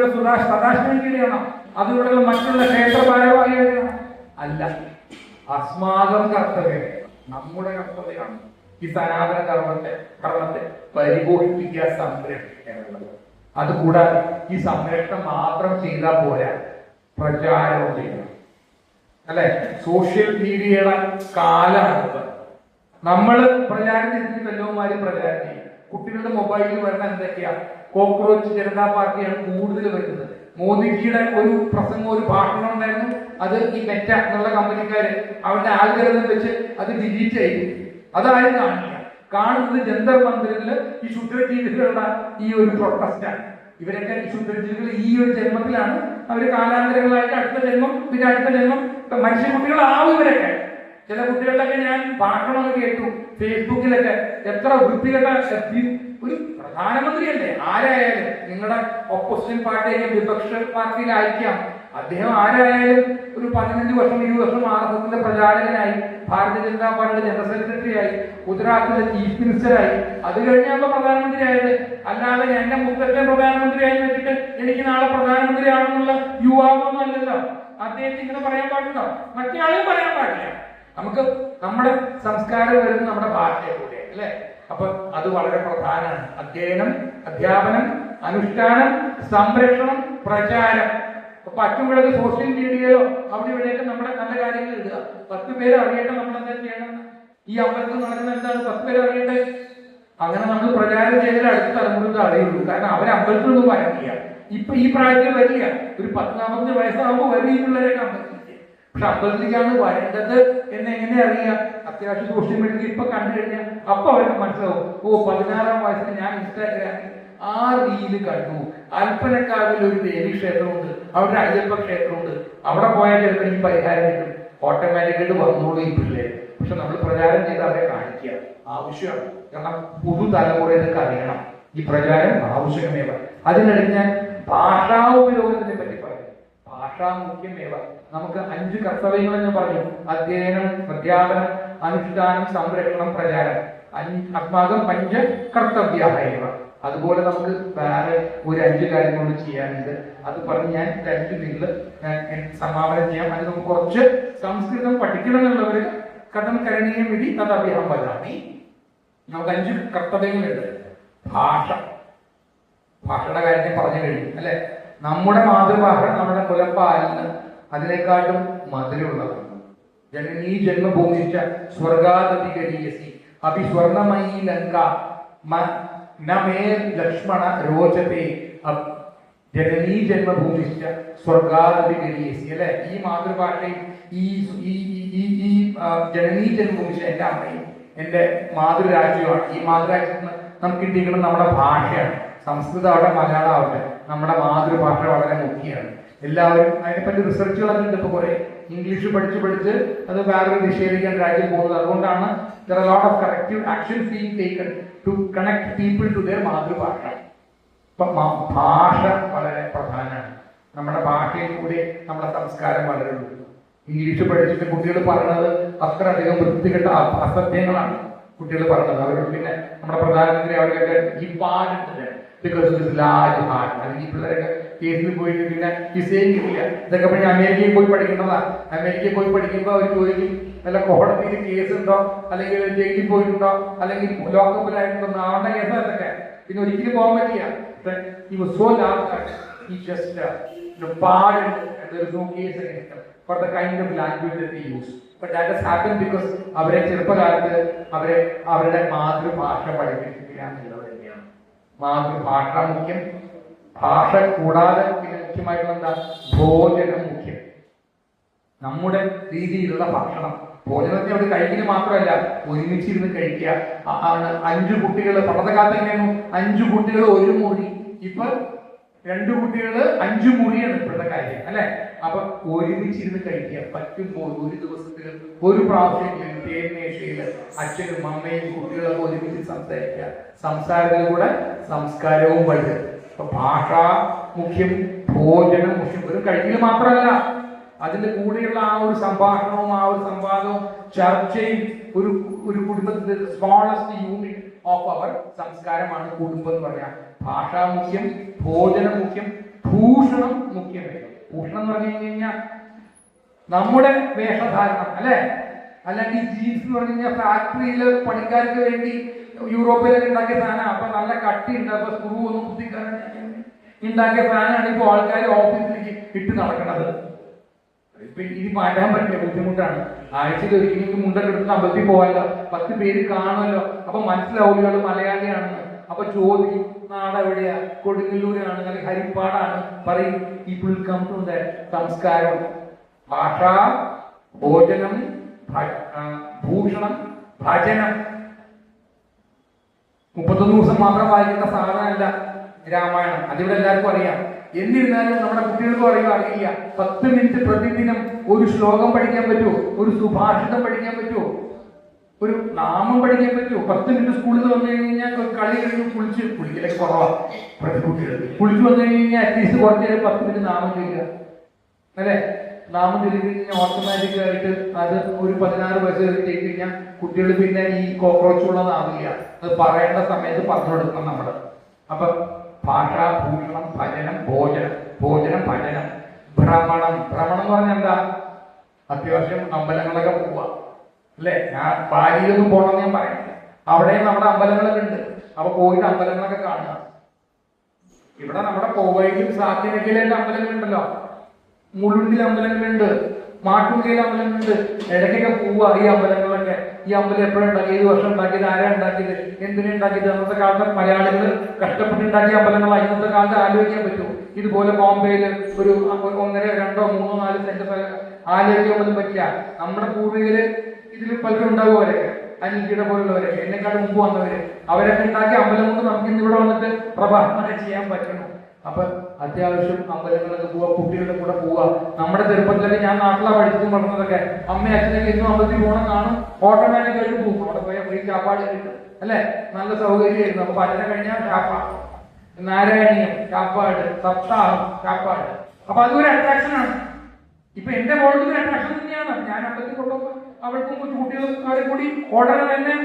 സദാശിവജിയുടെയാണോ? അതിവിടെ മറ്റുള്ള ക്ഷേത്ര ഭാരവാഹികളുടെയാണോ? അല്ല, അസ്മാകം കർത്തവ്യം, നമ്മുടെ കർത്തവ്യമാണ് ഈ സനാതന ധർമ്മത്തെ പരിപോഷിപ്പിക്കുക, സംരക്ഷിക്കുക എന്നുള്ളത്. അതുകൂടാതെ ഈ സംരക്ഷണം മാത്രം ചെയ്താൽ പോരാ, പ്രചാരവും ചെയ്യണം. അല്ലെ? സോഷ്യൽ മീഡിയയുടെ കാലമാണ്. നമ്മൾ പ്രചാരം ചെയ്തിട്ട് വല്ലവന്മാരും പ്രചാരം ചെയ്യും. കുട്ടികളുടെ മൊബൈലിൽ വരുന്ന എന്തൊക്കെയാ? കോക്രോച്ച് ജനതാ പാർട്ടിയാണ് കൂടുതൽ വരുന്നത്. മോദിജിയുടെ ഒരു പ്രസംഗം, ഒരു ഭാഷണം ഉണ്ടായിരുന്നു. അത് ഈ മെറ്റ എന്നുള്ള കമ്പനിക്കാര് അവരുടെ ആൽഗരിതം വെച്ച് അത് ഡിലീറ്റ് ചെയ്തു. അതാരും കാണില്ല. കാണുന്നത് ജന്തർ മന്ദിരത്തില് ഈ ക്ഷുദ്രജീവികളുടെ ഈ ഒരു പ്രൊട്ടസ്റ്റാണ്. ഇവരൊക്കെ ഈ ക്ഷുദ്രജീവികൾ ഈ ഒരു ജന്മത്തിലാണ് അവർ കാലാന്തരങ്ങളായിട്ട് അടുത്ത ജന്മം, പിന്നെ അടുത്ത ജന്മം മനുഷ്യ കുട്ടികളാവും ഇവരൊക്കെ. ചില കുട്ടികളുടെയൊക്കെ ഞാൻ ഭാഷണമൊക്കെ കേട്ടു ഫേസ്ബുക്കിലൊക്കെ. എത്ര വൃത്തികെട്ട ഒരു പ്രധാനമന്ത്രിയല്ലേ, ആരായാലും നിങ്ങളുടെ ഓപ്പോസിഷൻ പാർട്ടി അല്ലെങ്കിൽ വിപക്ഷ പാർട്ടിയിലായിരിക്കാം, അദ്ദേഹം ആരായാലും ഒരു 15 വർഷം 20 വർഷം ആർഎസ്എസിന്റെ പ്രചാരകനായി, ഭാരതീയ ജനതാ പാർട്ടിയുടെ ജനറൽ സെക്രട്ടറി ആയി, ഗുജറാത്തിലെ ചീഫ് മിനിസ്റ്ററായി, അത് കഴിഞ്ഞാണല്ലോ പ്രധാനമന്ത്രി ആയത്. അല്ലാതെ എന്റെ മുത്തച്ഛൻ പ്രധാനമന്ത്രി ആയി വെച്ചിട്ട് എനിക്ക് നാളെ പ്രധാനമന്ത്രി ആണെന്നുള്ള യുവാവൊന്നും അല്ലല്ലോ. അദ്ദേഹത്തിന് ഇങ്ങനെ പറയാൻ പാടുണ്ടോ? മറ്റേ ആളുകൾ പറയാൻ പാടില്ല. നമുക്ക് നമ്മുടെ സംസ്കാരം വരുന്നത് നമ്മുടെ ഭാഷയിലൂടെ അല്ലെ? അപ്പൊ അത് വളരെ പ്രധാനമാണ്. അധ്യയനം, അധ്യാപനം, അനുഷ്ഠാനം, സംരക്ഷണം, പ്രചാരം. പറ്റുമ്പോഴൊക്കെ സോഷ്യൽ മീഡിയയിലോ അവിടെ ഇവിടെയൊക്കെ നമ്മുടെ നല്ല കാര്യങ്ങൾ ഇടുക. 10 പേര് അറിയട്ടെ നമ്മൾ എന്താ ചെയ്യണം. ഈ അമ്പലത്തിൽ നടക്കുന്ന എന്താണ് 10 പേര് അറിയട്ടെ. അങ്ങനെ നമ്മൾ പ്രചാരം ചെയ്താൽ അടുത്ത തലമുറക്ക് അറിയുള്ളൂ. കാരണം അവർ അമ്പലത്തിലൊന്നും വരക്കില്ല. ഇപ്പൊ ഈ പ്രായത്തിൽ വരില്ല, ഒരു 14 വയസ്സാകുമ്പോൾ വരും ഈ പിള്ളേരൊക്കെ അമ്പലത്തിലേക്ക്. പക്ഷെ അമ്പലത്തിലേക്കാണ് വരേണ്ടത് എന്ന് എങ്ങനെ അറിയാം? അത്യാവശ്യം സോഷ്യൽ മീഡിയയിൽ ഇപ്പൊ കണ്ടു കഴിഞ്ഞാൽ അപ്പൊ അവർക്ക് മനസ്സിലാവും, ഓ 16-ാം വയസ്സിൽ ഞാൻ ഇൻസ്റ്റാഗ്രാമിൽ ആ റീല് കണ്ടു, അൽപ്പനക്കാവിൽ ഒരു ദേവി ക്ഷേത്രമുണ്ട്, അവിടെ അയ്യപ്പ ക്ഷേത്രമുണ്ട്, അവിടെ പോയാൽ ചിലപ്പോൾ ഈ പരിഹാരം കിട്ടും, ഓട്ടോമാറ്റിക്കായിട്ട് വന്നോളൂ ഈ പിള്ളേർ. പക്ഷെ നമ്മൾ പ്രചാരം ചെയ്ത് അവരെ കാണിക്കുക ആവശ്യമാണ്. കാരണം പുതുതലമുറയിലേക്ക് അറിയണം ഈ പ്രചാരം ആവശ്യമേവ. അതിനിടയിൽ ഞാൻ ഭാഷാ ഉപയോഗത്തിനെ പറ്റി പറഞ്ഞു. ഭാഷാ മുഖ്യമേവ. നമുക്ക് 5 കർത്തവ്യങ്ങൾ എന്ന് പറഞ്ഞു: അധ്യയനം, അധ്യാപനം, അനുഷ്ഠാനം, സംരക്ഷണം, പ്രചാരം. അസ്മാകം 5 കർത്തവ്യാഹ. അതുപോലെ നമുക്ക് വേറെ ഒരു 5 കാര്യങ്ങളോട് ചെയ്യാനുണ്ട്. അത് പറഞ്ഞ് ഞാൻ 2 മിനിറ്റ് സമാപനം ചെയ്യാം. അത് നമുക്ക് കുറച്ച് സംസ്കൃതം പഠിക്കണം എന്നുള്ളവര് കഥം കരണീയം വിധി തദഭ്യാം വരാമി. നമുക്ക് 5 കർത്തവ്യങ്ങളുണ്ട്. ഭാഷ, ഭാഷയുടെ കാര്യം പറഞ്ഞു കഴിഞ്ഞു അല്ലെ. നമ്മുടെ മാതൃഭാഷ നമ്മുടെ മുലപ്പാലിന് അതിനെക്കാട്ടും മധുരമുള്ളതാണ്. ജനനീ ജന്മഭൂമിച്ച സ്വർഗാദതികരീയസി അഭി സ്വർണമയീ ലങ്ക നമേ ലക്ഷ്മണ രോചത്തെ. ജനനീ ജന്മഭൂമിച്ച സ്വർഗാദതികരീയസി അല്ലെ. ഈ മാതൃഭാഷയും ഈ ജനനീ ജന്മഭൂമിച്ച എന്റെ അമ്മയും എന്റെ മാതൃരാജ്യമാണ്. ഈ മാതൃരാജ്യത്തിന് നമുക്ക് കിട്ടിയിരിക്കുന്നത് നമ്മുടെ ഭാഷയാണ്. സംസ്കൃതം ആവട്ടെ, മലയാളം ആവട്ടെ, നമ്മുടെ മാതൃഭാഷ വളരെ മുഖ്യമാണ്. എല്ലാവരും അതിനെപ്പറ്റി റിസർച്ചുകളൊക്കെ ഉണ്ട്. ഇപ്പൊ കുറെ ഇംഗ്ലീഷ് പഠിച്ച് അത് വേറൊരു ദിശയിലേക്കാണ് രാജ്യം പോകുന്നത്. അതുകൊണ്ടാണ് there are a lot of corrective actions being taken to connect people to their മാതൃഭാഷ. അപ്പൊ ഭാഷ വളരെ പ്രധാനമാണ്. നമ്മുടെ ഭാഷയിൽ കൂടി നമ്മുടെ സംസ്കാരം വളരുള്ളൂ. ഇംഗ്ലീഷ് പഠിച്ചിട്ട് കുട്ടികൾ പറയുന്നത് അത്ര അധികം വൃത്തികെട്ട അസത്യങ്ങളാണ് കുട്ടികൾ പറഞ്ഞത്. അവർ പിന്നെ നമ്മുടെ പ്രധാനമന്ത്രി അവരൊക്കെ ഈ പാടുണ്ട് ബിക്കോസ് ലാർജ് ഹാർട്ട്. അല്ലെങ്കിൽ ഈ പിള്ളേരൊക്കെ കേസിൽ പോയിട്ട് പിന്നെ വിസയും കിട്ടില്ല. ഇതൊക്കെ പിന്നെ അമേരിക്കയിൽ പോയി പഠിക്കേണ്ടതാണ്. അമേരിക്കയിൽ പോയി പഠിക്കുമ്പോൾ അവർ ചോദിക്കും വല്ല കോടതിയിൽ കേസ് ഉണ്ടോ, അല്ലെങ്കിൽ ജയിലിൽ പോയിട്ടുണ്ടോ, അല്ലെങ്കിൽ ലോക്കപ്പിലായിട്ടുണ്ടോ, ആവണ്ട കേസോ ഇതൊക്കെ. പിന്നെ ഒരിക്കലും പോകാൻ പറ്റില്ല. ഈ സോ ലാർജ് ഈ just പാടുണ്ട്. there is no case against them for the kind of language that they use. But that has happened because അവരെ ചെറുപ്പകാലത്ത് അവരുടെ മാതൃഭാഷ പഠിപ്പിക്കുക എന്നുള്ളത് തന്നെയാണ്. മാതൃഭാഷ മുഖ്യം. ഭാഷ കൂടാതെ പിന്നെ മുഖ്യമായിട്ടുള്ള എന്താ? ഭോജനം മുഖ്യം. നമ്മുടെ രീതിയിലുള്ള ഭക്ഷണം. ഭോജനത്തെ അവിടെ കഴിക്കൽ മാത്രമല്ല, ഒരുമിച്ചിരുന്ന് കഴിക്കുക ആണ്. 5 കുട്ടികൾ പണ്ടത്തെ കാലത്ത് എങ്ങനെയായിരുന്നു? 5 കുട്ടികൾ ഒരു മുറി. ഇപ്പൊ 2 കുട്ടികൾ 5 മുറിയാണ് ഇപ്പോഴത്തെ കാര്യം അല്ലെ. അപ്പൊ ഒരുമിച്ചിരുന്ന് കഴിക്കുക. പറ്റുമ്പോൾ ഒരു ദിവസത്തിൽ ഒരു പ്രാവശ്യം തേന്മേശയില് അച്ഛനും അമ്മയും കുട്ടികളൊക്കെ ഒരുമിച്ച് സംസാരിക്കുക. സംസാരത്തിലൂടെ സംസ്കാരവും വഴുത്. അപ്പൊ ഭാഷ മുഖ്യം, ഭോജനം മുഖ്യം. ഒരു കഴിക്കൽ മാത്രമല്ല, അതിന്റെ കൂടെയുള്ള ആ ഒരു സംഭാഷണവും ആ ഒരു സംവാദവും ചർച്ചയും ഒരു കുടുംബത്തിന്റെ സ്മോളസ്റ്റ് യൂണിറ്റ് ഓഫ് അവർ സംസ്കാരമാണ് കുടുംബം എന്ന് പറയാം. ഭാഷ മുഖ്യം, ഭോജനം മുഖ്യം, ഭൂഷണം മുഖ്യമേ. ഭൂഷണം എന്ന് പറഞ്ഞു കഴിഞ്ഞാൽ നമ്മുടെ വേഷധാരണം അല്ലെ. അല്ലാണ്ട് ഈ ജീൻസ് എന്ന് പറഞ്ഞു കഴിഞ്ഞാൽ ഫാക്ടറിയില് പണിക്കാർക്ക് വേണ്ടി യൂറോപ്പിലൊക്കെ ഉണ്ടാക്കിയ സാധനം. അപ്പൊ നല്ല കട്ടി ഉണ്ട്. അപ്പൊ സ്ക്രൂ ഒന്നും കുത്തിക്കാരൻ ഉണ്ടാക്കിയ സാധനമാണ് ഇപ്പൊ ആൾക്കാർ ഓഫീസിലേക്ക് ഇട്ട് നടക്കുന്നത്. ഇപ്പൊ ഇനി മാറ്റാൻ പറ്റില്ല, ബുദ്ധിമുട്ടാണ്. ആഴ്ചയിൽ ഒരിക്കലും മുണ്ടൊക്കെ എടുത്ത് അമ്പലത്തിൽ പോകാമല്ലോ, 10 പേര് കാണുമല്ലോ. അപ്പൊ മനസ്സിലാവും ഇയാൾ മലയാളിയാണെന്ന്. അപ്പൊ ചോദിക്കും നാടെവിടെയാ, കൊടുങ്ങല്ലൂരാണ് അല്ലെങ്കിൽ ഹരിപ്പാടാണ് പറയും. പീപ്പിൾ കം ടു ദ സംസ്കാരം. ഭാഷ, ഭോജനം, ഭൂഷണം, ഭജനം. 31 ദിവസം മാത്രം വായിക്കുന്ന സാധനമല്ല രാമായണം. അതിവിടെ എല്ലാവർക്കും അറിയാം. എന്നിരുന്നാലും നമ്മുടെ കുട്ടികൾക്കും അറിയില്ല. 10 മിനിറ്റ് പ്രതിദിനം ഒരു ശ്ലോകം പഠിക്കാൻ പറ്റുമോ? ഒരു സുഭാഷിതം പഠിക്കാൻ പറ്റുമോ? ഒരു നാമം പഠിക്കാൻ പറ്റുമോ? 10 മിനിറ്റ് സ്കൂളിൽ വന്നു കഴിഞ്ഞാൽ കളി കഴിഞ്ഞ് കുളിക്കലൊക്കെ കുറവാണ് കുട്ടികൾ. കുളിച്ചു വന്നു കഴിഞ്ഞാൽ അറ്റ്ലീസ്റ്റ് കുറച്ച് നേരം 10 മിനിറ്റ് നാമം ചൊല്ലുക അല്ലെ. നാമം ചൊല്ലി കഴിഞ്ഞാൽ ഓട്ടോമാറ്റിക്കായിട്ട് അത് ഒരു 16 വയസ്സ് ചെയ്ത് കഴിഞ്ഞാൽ കുട്ടികൾ പിന്നെ ഈ കോക്രോച്ച് ഉള്ളതാവില്ല. അത് പറയേണ്ട സമയത്ത് പറഞ്ഞു കൊടുക്കണം നമ്മള്. അപ്പൊ ഭാഷ, ഭൂഷണം, ഭജനം, ഭോജനം, ഭജനം, ഭ്രമണം. ഭ്രമണം എന്ന് പറഞ്ഞാൽ എന്താ? അത്യാവശ്യം അമ്പലങ്ങളൊക്കെ പോവുക അല്ലെ. ഞാൻ ബാലിയിലൊന്നും പോകണമെന്ന് ഞാൻ പറയുന്നില്ല. അവിടെയും നമ്മുടെ അമ്പലങ്ങളൊക്കെ ഉണ്ട്. അപ്പൊ പോയിട്ട് അമ്പലങ്ങളൊക്കെ കാണുക. ഇവിടെ നമ്മുടെ കോവയിലും സാധ്യതയിലായിട്ട് അമ്പലങ്ങളുണ്ടല്ലോ. മുള്ളുണ്ടിൽ അമ്പലങ്ങളുണ്ട്, മാട്ടുങ്കയിൽ അമ്പലങ്ങളുണ്ട്. ഇടയ്ക്കൊക്കെ പോവുക ഈ അമ്പലങ്ങളൊക്കെ. ഈ അമ്പലം എപ്പോഴും ഉണ്ടാക്കി, ഏത് വർഷം ഉണ്ടാക്കിയത്, ആരാ ഉണ്ടാക്കിയത്, എന്തിനാ ഉണ്ടാക്കിയത്? അന്നത്തെ കാലത്ത് മലയാളികൾ കഷ്ടപ്പെട്ടുണ്ടാക്കിയ അമ്പലങ്ങളാണ്. ഇന്നത്തെ കാലത്ത് ആലോചിക്കാൻ പറ്റുമോ? ഇതുപോലെ ബോംബെയിൽ ഒരു 1, 2, 3, 4 സെന്റ് ആലോചിക്കാൻ പോലും പറ്റില്ല. നമ്മുടെ പൂർവികര് ഇതിൽ പലരും ഉണ്ടാവും. അവരൊക്കെ അനിൽജിയുടെ പോലുള്ളവരൊക്കെ, എന്നെക്കാട് മുമ്പ് വന്നവര്, അവരൊക്കെ ഉണ്ടാക്കിയ അമ്പലം കൊണ്ട് നമുക്ക് ഇന്ന് ഇവിടെ വന്നിട്ട് പ്രഭാഷണം ചെയ്യാൻ പറ്റണം. അപ്പൊ അത്യാവശ്യം അമ്പലങ്ങളൊക്കെ പോവാ, കുട്ടികളുടെ കൂടെ പോവാ. നമ്മുടെ ചെറുപ്പത്തിലൊക്കെ ഞാൻ നാട്ടിലാണ് പഠിച്ചതും വളർന്നതൊക്കെ. അമ്മയും അച്ഛനൊക്കെ ഇന്നും അമ്പലത്തിൽ പോകണം കാണും, ഓട്ടോമാറ്റിക്കായിട്ട് പോകും. അവിടെ പോയാൽ ഫ്രീ ചാപ്പാട് കിട്ടും അല്ലെ, നല്ല സൗകര്യമായിരുന്നു. അപ്പൊ ഭജന കഴിഞ്ഞാൽ ചാപ്പാട്, നാരായണീയം ചാപ്പാട്, സപ്താഹം ചാപ്പാട്. അപ്പൊ അതൊരു അട്രാക്ഷനാണ്. ഇപ്പൊ എന്റെ മോൾക്ക് അട്രാക്ഷൻ തന്നെയാണ്. ഞാൻ അമ്പലത്തിൽ കൊണ്ടുപോകുമ്പോൾ അവൾക്കും കുട്ടികൾക്കാരെ കൂടി ഉടനെ തന്നെ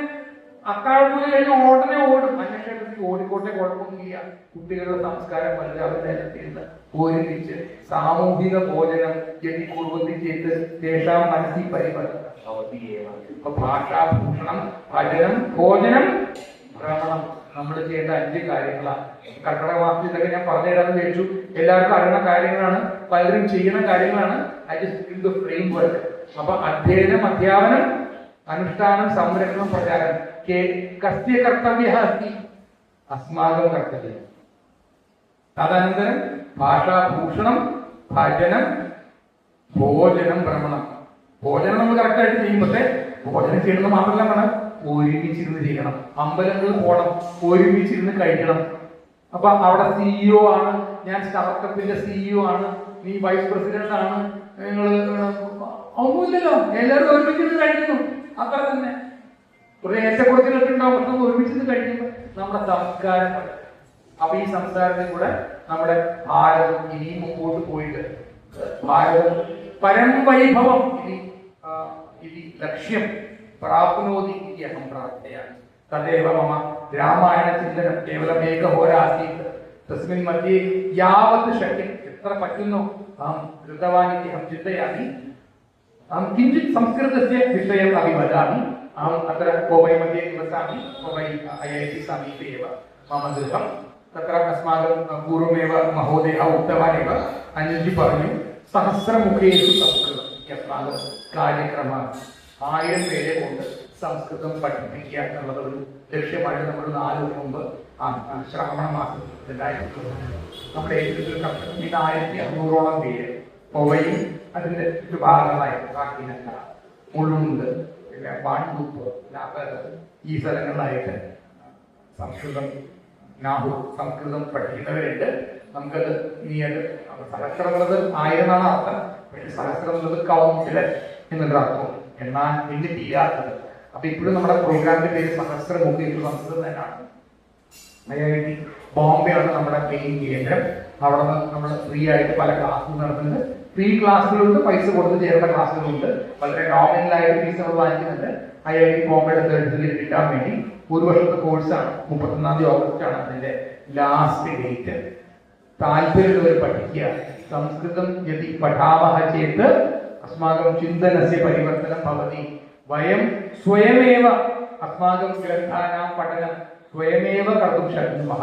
അത്താഴപ്പൂജ കഴിഞ്ഞ് ഉടനെ ഓടും. അന്വേഷണത്തിൽ ഓടിക്കോട്ടെ, കുഴപ്പമൊന്നുമില്ല. കുട്ടികളുടെ സംസ്കാരം വലുതാവുന്ന ഒരുമിച്ച് സാമൂഹിക ഭോജനം ജനി കുടുംബത്തിൽ ചെയ്ത് ശേഷം മനസ്സിൽ പരിവർത്തനം. ഭാഷാഭൂഷണം, ഭജനം, ഭോജനം, ഭ്രമണം. നമ്മൾ ചെയ്യേണ്ട 5 കാര്യങ്ങളാണ്. കർക്കിടക മാസത്തിൽ ഇതൊക്കെ ഞാൻ പറഞ്ഞുതരാമെന്ന് വിചാരിച്ചു. എല്ലാവർക്കും അറിയുന്ന കാര്യങ്ങളാണ്, പലരും ചെയ്യുന്ന കാര്യങ്ങളാണ്. I just the frame work. അപ്പൊ അധ്യയനം, അധ്യാപനം, അനുഷ്ഠാനം, സംരക്ഷണം, പ്രചാരണം. കസ്യ കർത്തവ്യ അസ്തി അസ്മാകം കർത്തവ്യം. തദനന്തരം ഭാഷാഭൂഷണം, ഭജനം, ഭോജനം, ഭ്രമണം. ഭോജനം നമ്മൾ കറക്റ്റായിട്ട് ചെയ്യുമ്പോഴത്തെ ഭോജനം ചെയ്യുന്നത് മാത്രമല്ല, വേണം ഒരുമിച്ചിരുന്ന് ചെയ്യണം. അമ്പലങ്ങളിൽ പോകണം, ഒരുമിച്ചിരുന്ന് കഴിക്കണം. അപ്പൊ അവിടെ CEO ആണ്, ഞാൻ സ്റ്റാർട്ടപ്പിന്റെ CEO ആണ്, നീ വൈസ് പ്രസിഡന്റ് ആണ്, നിങ്ങൾ ഒന്നുമില്ലല്ലോ, എല്ലാവരും ഒരുമിച്ചിരുന്ന് കഴിക്കുന്നു. അത്ര തന്നെ കുറെ ഏറ്റക്കുറച്ചിലൊക്കെ ഉണ്ടാവും. പക്ഷെ ഒരുമിച്ചിരുന്ന് കഴിക്കുമ്പോൾ നമ്മുടെ സംസ്കാരം. അപ്പൊ ഈ സംസ്കാരത്തിൽ കൂടെ നമ്മുടെ ഭാരതം ഇനിയും മുമ്പോട്ട് പോയിട്ട് ഭാരതം പരംവൈഭവം ഇനി ലക്ഷ്യം പ്രാപ്നോതി ഇതി അഹം പ്രാർത്ഥയാണ്. തദേവ മമ രാമായണ ചിന്തനം കേവലം ഏകഹോരാസീത് തസ്മിൻ മധ്യേ യാവത് ശക്യം, എത്ര പറ്റുന്നു അഹം കൃതവാനിതി അഹം ചിന്തയാമി. അഹം കിഞ്ചിത് സംസ്കൃതസ്യ വിഷയം അഭിവദാമി. അഹം അത്ര കോവൈ മധ്യേ നിവസാമി, കോവൈ IIT സമീപേ एव മമ ഗൃഹം. തത്ര അസ്മാകം പൂർവമേവ മഹോദയ ഉക്തവാനേവ. അനിൽജി പറഞ്ഞു, സഹസ്രമുഖേഷു സംസ്കൃതം യസ്മാകം കാര്യക്രമ. 1000 പേരെ കൊണ്ട് സംസ്കൃതം പഠിപ്പിക്കുക എന്നുള്ളത് ഒരു ലക്ഷ്യമായിട്ട് നമ്മൾ 4 വർഷം മുമ്പ് ശ്രാവണ മാസത്തിൽ നമ്മുടെ ഏറ്റവും കർഷകർ 1600ഓളം പേര് പൊവയും അതിന്റെ ഭാഗങ്ങളായ കാക്കിനക്ക, മുള്ളുണ്ട്, പിന്നെ വാണ്ടൂപ്പ്, ഈ സ്ഥലങ്ങളിലായിട്ട് സംസ്കൃതം സംസ്കൃതം പഠിക്കുന്നവരുണ്ട്. നമുക്കത് ഇനി അത് സഹസ്രം എന്നുള്ളത് 1000 ആണ് അർത്ഥം. പക്ഷെ സഹസ്രം എന്നുള്ളത് കൗൺസിലർ എന്നുള്ള അർത്ഥം. എന്നാൽ വലിയ തീരാത്തത്. അപ്പൊ ഇപ്പോഴും നമ്മുടെ പ്രോഗ്രാമിന്റെ പേര് സഹസ്രമുഖി സംസ്കൃതം തന്നെയാണ്. IIT ബോംബെ ആണ് നമ്മുടെ മെയിൻ കേന്ദ്രം. അവിടെ നിന്ന് നമ്മൾ ഫ്രീ ആയിട്ട് പല ക്ലാസ്സുകൾ നടത്തുന്നുണ്ട്. ഫ്രീ ക്ലാസ്സുകളുണ്ട്, പൈസ കൊടുത്ത് ചേരുന്ന ക്ലാസ്സുകളുണ്ട്. വളരെ നോമിനലായിട്ട് ഫീസ് നമ്മൾ വാങ്ങിക്കുന്നുണ്ട്. IIT ബോംബെയുടെ സർട്ടിഫിക്കറ്റ് കിട്ടാൻ വേണ്ടി 1 വർഷത്തെ കോഴ്സാണ്. 31 ഓഗസ്റ്റ് ആണ് അതിന്റെ ലാസ്റ്റ് ഡേറ്റ്. താല്പര്യമുള്ളവർ പഠിക്കുക. സംസ്കൃതം യദി പഠാമഹ ചേത് അസ്മാകം ചിന്തനസ്യ പരിവർത്തനം ഭവതി. വയം സ്വയമേവ അസ്മാകം ഗ്രന്ഥാനാം പഠനം സ്വയമേവ കർത്തും ശക്നുമഃ.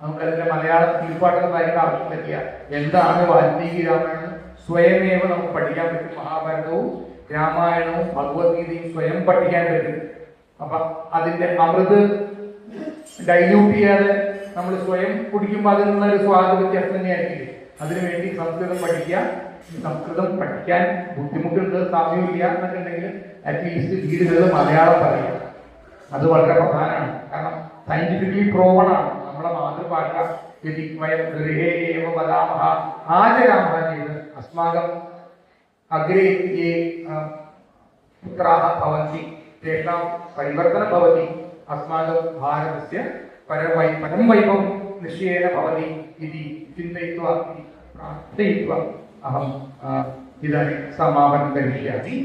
നമുക്കതിന്റെ മലയാളം കീഴ്പാട്ടം വായിക്കേണ്ട ആവശ്യം പറ്റില്ല. എന്താണ് വാൽമീകി രാമായണം സ്വയമേവ നമുക്ക് പഠിക്കാൻ പറ്റും. മഹാഭാരതവും രാമായണവും ഭഗവത്ഗീതയും സ്വയം പഠിക്കാൻ പറ്റും. അപ്പൊ അതിന്റെ അമൃത് ഡൈല്യൂട്ട് ചെയ്യാതെ നമ്മൾ സ്വയം കുടിക്കുമ്പോൾ അതിൽ നിന്നൊരു സ്വാദ വ്യത്യാസം തന്നെയായിരിക്കും. അതിനുവേണ്ടി സംസ്കൃതം പഠിക്കുക. സംസ്കൃതം പഠിക്കാൻ ബുദ്ധിമുട്ടുണ്ട്, സമയമില്ല എന്നൊക്കെയുണ്ടെങ്കിൽ അറ്റ്ലീസ്റ്റ് വീടുകളിൽ മലയാളം പറയുക. അത് വളരെ പ്രധാനമാണ്. കാരണം സയന്റിഫിക്കലി പ്രോവൺ ആണ്. നമ്മളെ മാതൃഭാഷ വദാമഹ ആചരാമഹ ചെയ്ത് അസ്മാകം അഗ്രേ യേ പുത്രാഹ ഭവന്തി തേഷാം പരിവർത്തനം ഭവതി. അസ്മാകം ഭാരതസ്യ പരം വൈഭവം നിശ്ചയേന ഭവതി ഇതി ചിന്തയിത്വാ പ്രാർത്ഥയിത്വാ അഹം ഇതാനി സമാപനം കരിഷ്യാമി.